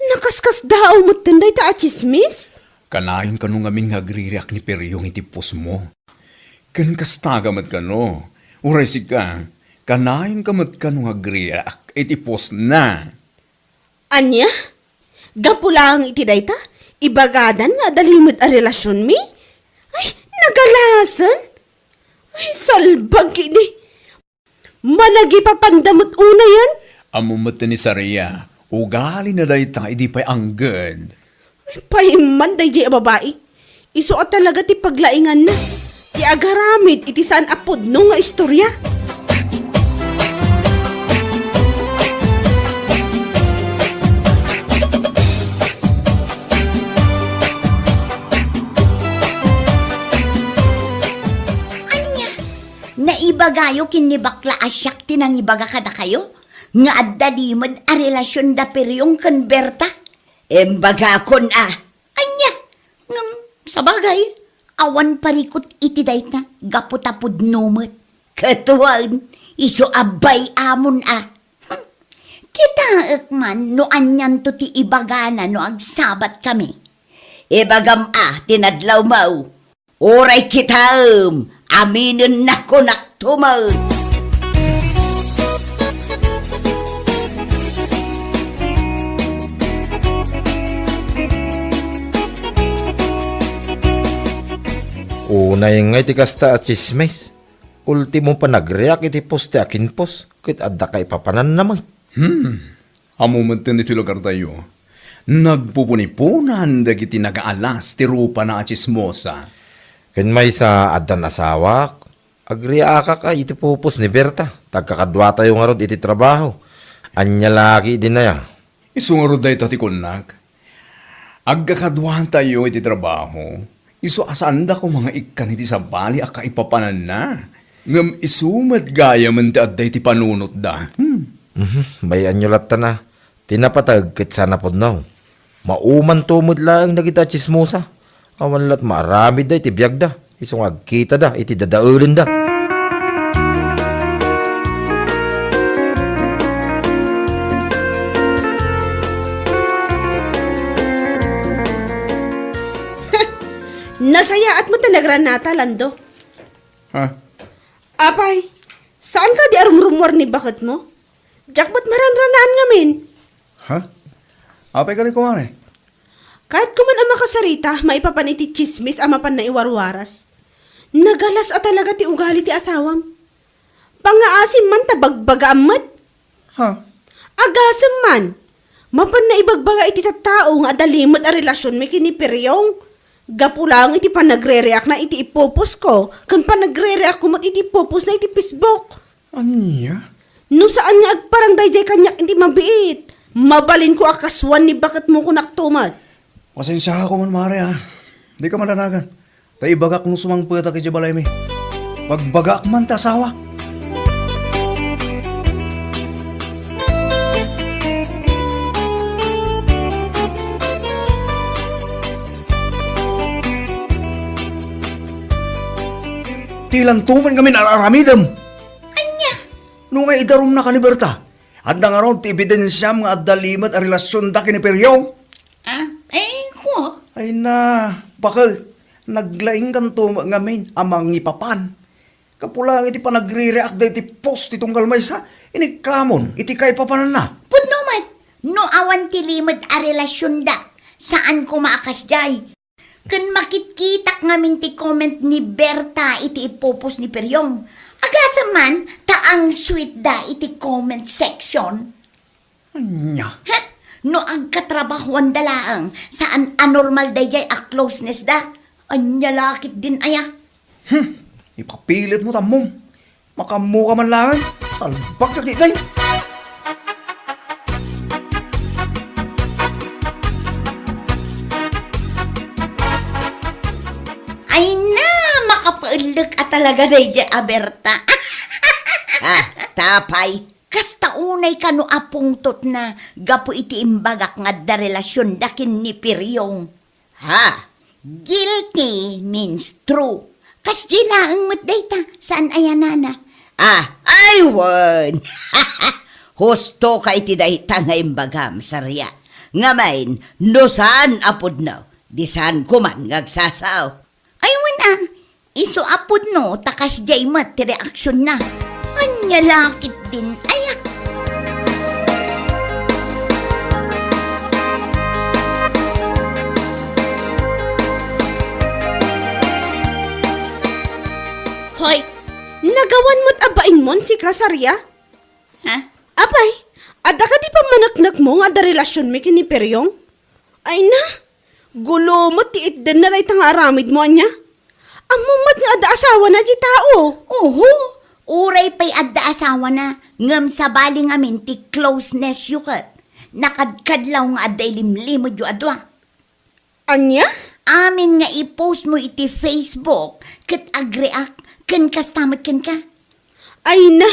Nakaskas daw mo tenday ta chismis? Kanayon ka nung amin nga agririak ni Peryong itipos mo. Kan kastagamat ka no. Uray si ka, kanayon kamat ka nung agririak itipos na. Anya? Gapulang iti dayta? Ibagadan nga dalimod a relasyon mi? Ay, nagalasan? Ay, salbag kini. Malagi pa pandamot una yan? Amumata ni Sarya, ugali na dayta idi pa'y anggad. Ay, paiman day di a babae. Iso at talaga ti paglaingan na. Ti agaramid iti saan apod no nga istorya. Naibagayo kini bakla asyak tinang ibaga kada kayo? Nga adda limod a relasyon da Peryong kan Berta? Embaga kon Anya, ngam, sa bagay, awan parikot iti dayta, gaputapod numot. Katuan, iso abay amon Kita ekman no anyan to ti ibagana no agsabat kami. Ibagam tinadlaw mau. Oray kita aminin na ko naktumaw. Unay nga iti kasta at chismes. Ultimo pa nagreak iti poste akin pos. Kit adda kay papanan naman. Amumantan iti lugar tayo. Nagpupunipunan dagiti nagaalas ti rupa na chismosa. Ken may sa adda nasawak. Agriaka ka iti pupos ni Berta. Tagkakadwa tayo nga rod iti trabaho. Anya lagi din na ya. Isungarod dahi tati kunak. Agkakadwahan tayo iti trabaho. Isu asanda ko mga ikan iti sabali aka ipapanan na. Ngam isumad gaya man ti adday ti panunot da. May anyulat ta na. Tinapatag kit sana pod now. Mauman tumod lang nagita chismosa. Awan lat marami da iti biyag da. Isong agkita da iti dadaulen da. Nasaya at mo tanagranata, Lando. Ha? Apay, saan ka di arumrumor ni bakit mo? Jakbat maranranaan ngamin. Ha? Apay ka rin kumare? Kahit kuman ang makasarita, maipapan iti chismis amapan na iwarwaras. Nagalas at talaga ti ugali ti asawam. Pangaasim man tabagbaga amat. Ha? Agasam man. Mapan na ibagbaga iti tattao nga adalimot a relasyon may kini Peryong. Gapulang iti panagre-react na iti ipopos ko. Kan panagre-react ko mat iti popos na iti Facebook. Anya? No saan nga agparang dayjay kanyak iti mabiit. Mabalin ko akaswan ni bakit mo ko naktumad. Pasensya ako man mare ha. Di ka malanagan. Tay bagak no sumangpata kay Jabalay mi. Pagbagak man tasawak. Tilang tuman kami nararamidam. Anya, Nung nga idarom na ka ni Berta. At nga ron ti ebidensya mga adalimat a relasyon da kini Peryong. ko. Ay na, bakal, naglaing kanto ngamin amang ipapan. Kapulang iti pa nagre-react da iti post itong kalmaysa, ini kamon, iti kay papanan na. Pudnumat, no awan ti limad a relasyon da. Saan ko maakas jay? Kun makitkitak ngamin ti comment ni Berta iti ipopos ni Peryong. Agasa man, taang sweet da iti comment section. Anya, Ha? No agkatrabahuan dalaang saan anormal dayay a closeness da. Anya lakit din aya. ipapilit mo tamom. Makamuka man lang, salbak ka kitay. Ay na, makapaulok at talaga dayay a Berta. Tapay, Kasta unay kano apungtot na gapo iti imbagak nga da relasyon dakin ni Piryong. Ha? Guilty means true. Kas gilaang mo't dayta, saan ayanana? I won! Husto ka iti dayta nga imbagam, sarya. Ngamain, no saan apod no? Di saan kuman ngagsasaw. Ay wala, iso apod no, takas jay mat ti reaksyon na. Anya lakit din, ayak. Hoy, nagawan mo't abain mon si Kasarya? Ha? Apay, ada ka di pa manaknak mo nga da relasyon mi kini Peryong? Ay na, gulo mo tiit din na ray tang aramid mo anya. Amumat nga ada asawa na di tao. Oho, uray pa'y adda asawa na, ngam sa bali ngamin ti closeness yukat. Nakadkadlaw nga adda ilimlimod yu adwa. Anya? Amin nga i-post mo iti Facebook, kat agreak, kan kastamat kan ka. Ay na,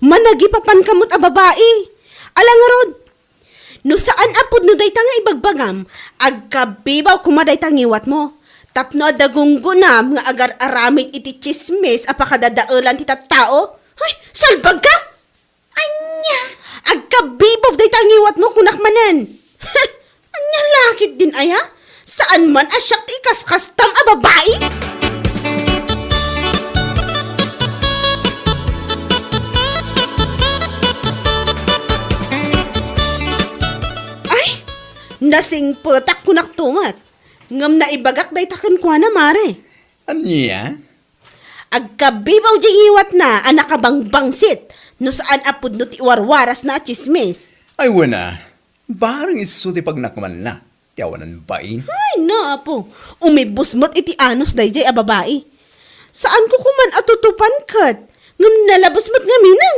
managipapan kamot a babae. Alang nga rod, no saan apod no dayta nga ibagbagam, agkabibaw kumaday tangiwat mo. Tapno adagunggunam nga agar aramid iti chismis apakadadaulan ti tattao. Ay, salbag ka! Anya? Agkabibaw day tangiwat mo kunak manen. Anya lakit din aya? Saan man asyak ti kaskastam a babae? Nasing putak kunak tumat. Ngam na ibagak day takan kwa na mare. Anya? Agkabibaw di iwat na anak kabang bangsit. No saan apod no ti warwaras na chismis. Ay wala. Barang iso ti pagnakman na. Tiyawanan bain. Ay na apo. Umibus mo't iti anos day jay a babae. Saan ko kuman atutupan kat? Ngam nalabas mo't ngaminan.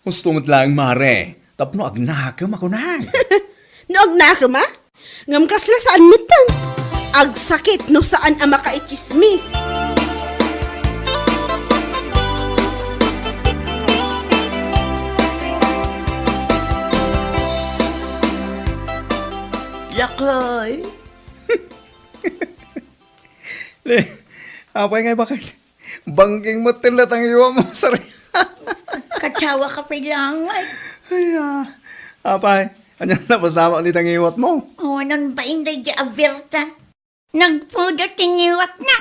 Gusto mo't lang mare. Tapno agnakam ako na. No agnaka ma? Ngam kasla saan mitan? Agsakit no saan ang makaichismis. Lakoy. Apay nga bakit? Bangking mo tilatang iwa mo, sari. Katsawa ka pilangay. Ay, apay. Anyan na pasama ulit ang iwat mo. O, nan ba inday di abirta? Nagpuda tiniwat na.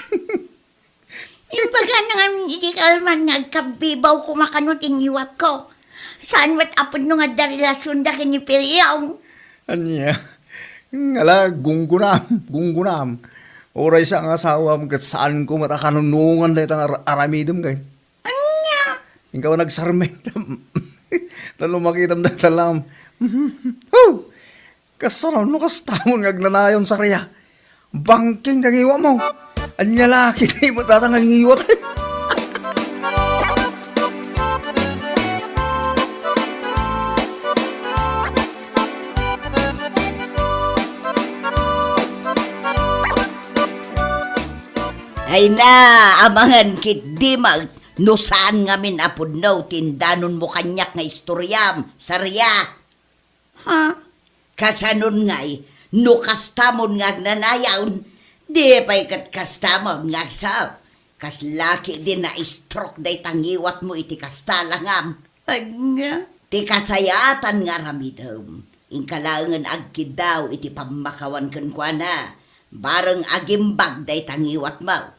Yung baga na nga hindi kalman nagkabibaw kumakano tiniwat ko. Saan wat apod nung nga relasyon da kinipilyaw? Anya? Ngala, gunggunam. Oray sa ang asawa mo kat saan ko matakanunungan na itang aramidom kay. Anya? Ikaw nagsarmay. Talo makitam na talam. Oh! Kasaraw no kastamon ngagnanayon sa riya. Bangking kagiwa mo. Anya laki di mo tatang ngiwat. Ay na, amangan kit di mag, no saan nga min apod no, tindanon mo kanyak nga istoryam, sarya. Ha? Kasanon nga'y, no kastamon nga agnanayaon, di pa'y kat kastamon nga agsaw. Kas laki din na stroke day tangiwat mo iti kastalangam. Anya? Ti kasayatan nga ramidom. Ingkalangan agkid daw iti pamakawan kan kwa na. Bareng agimbag day tangiwat mo.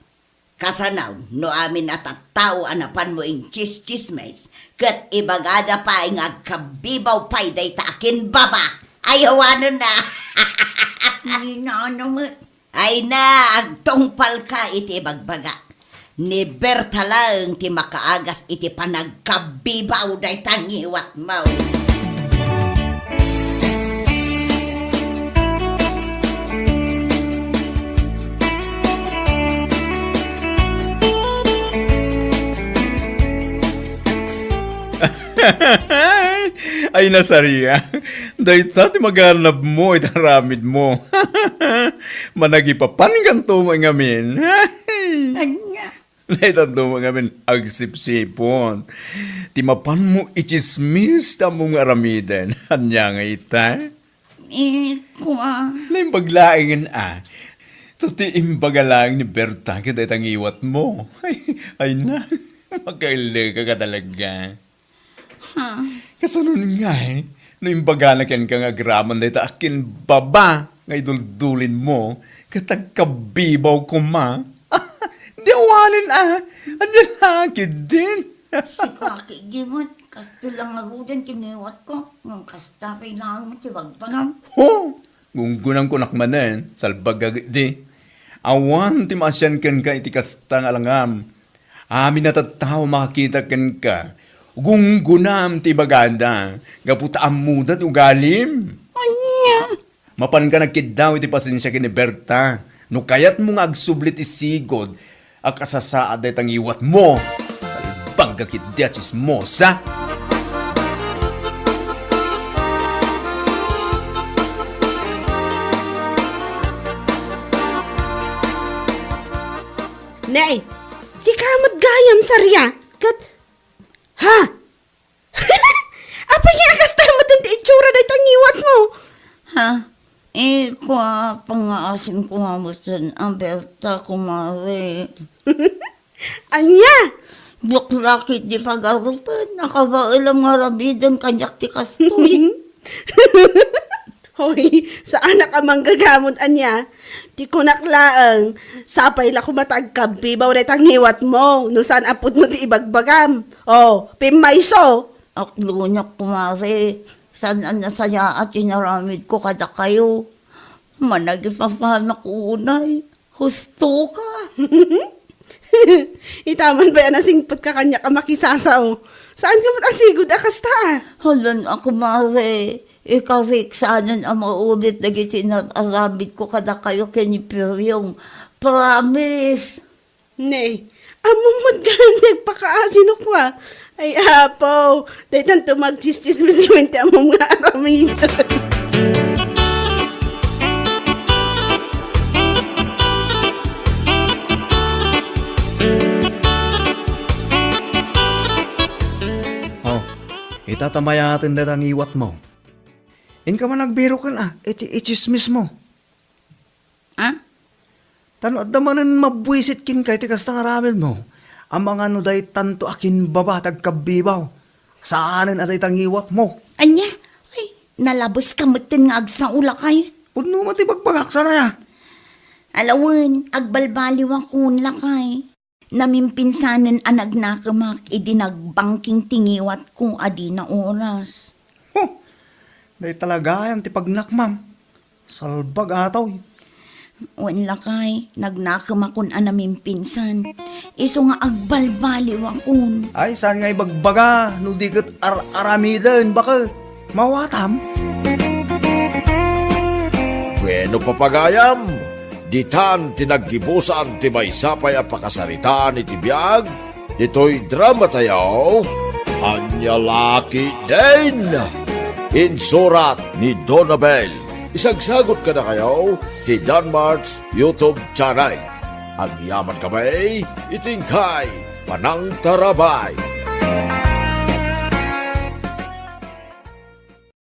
Kasanaw, no amin atataw anapan mo ing chismes, kat ibagada pa ing agkabibaw pa'y day taakin baba, ayawanan na. Ay na, agtongpal ka iti ibagbaga. Ni Berta lang ti makaagas iti panagkabibaw day tangiwat mo. Ay nasariya. Dahil sa ti maghanap mo itang ramid mo. Managipapan kanto mo ngamin. Anya? Naitan to mo ngamin agsipsipon. Timapan mo ichismis ta mong aramiden. Anya nga ita? Lain baglaingin Tuti imbagalang ni Berta kita itang iwat mo. Ay na, magkaili ka talaga. Kasanon nga no imbaganakan ka nga graman na ita akin baba nga iduldulin mo, katagkabibaw ko ma. Di awanin Andiyan hakid din. Si Kaki Gimot, kasto lang arudan kiniwat ko. Nung kasta kailangan mo tibag pa lang. Gunggunang kunak manen, salbag agad di. Awan ti masyan ken ka iti kastang alangam. Amin natataw makakita ken ka. Gunggunam ti baganda. Gaputa amudat ugalim. Anya? Mapan ka nagkidaw iti pasensya ken ni Berta. No kayat mo nga agsublit isigod. Akasasaad ay tang iwat mo. Salibag kakit di at chismosa. Nay, si kamot gayam sarya. Kat, ha? Apa nga kastamot ang itsura na itangiwat mo? Ha? Pangaasin ko nga mo ang Berta kumari. Anya? Buklakit di pag-arupan. Nakabailam nga rabidan kanyak ti kastoy. Hoy, saan ka manggagamot, Anya? Di ko naklaang. Sapay la kumatagkampi, bawat tangiwat mo. No saan apod mo ti ibagbagam. Oh, pimayso. Aklunyak kumari. Saan ang nasaya at inaramid ko kada kayo. Managipapahanak unay. Husto ka. Itaman ba yan nasingpot ka kanya ka makisasaw? Saan ka matasigod akasta? Halan ako mare. Ikarik saanan ang maulit na gitinarabid ko kada kayo kinipiryong. Promise. Nay, amumod ka nagpakaasin ko Ay, apo, dahil tanto magchistis-misimente among mga aramid. Itatamayatin na ang iwat mo. In ka man nagbiro ka ichismis mo. Tano at damanan mabwisit kin kay tikas na ngaramid mo. Ang mga nuday tanto akin babatag kabibaw. Saanan at itang iwat mo. Anya, ay, nalabos kamutin nga agsa ulakay. Puno mo tibagbagak sana ya. Alawan, agbalbaliw akong lakay. Namimpinsanan anag nakamak idinagbangking tingiwat kung adi na oras. Day talaga yan ti pagnakmam. Salbag ataw. Wan lakay, nagnakamakon anamimpinsan. Iso nga agbalbaliw akong. Ay, saan nga ibagbaga? No di kat aramidan, baka mawatam. Bueno papagayam, ditan tinaggibusan ti may sapay a pakasaritaan iti biyag, dito'y drama tayo, Anyalaki din! Insurat ni Donabel. Isagsagot ka na kayo ti Danmart's YouTube channel. Ang yaman kamay, itingkay, panang tarabay.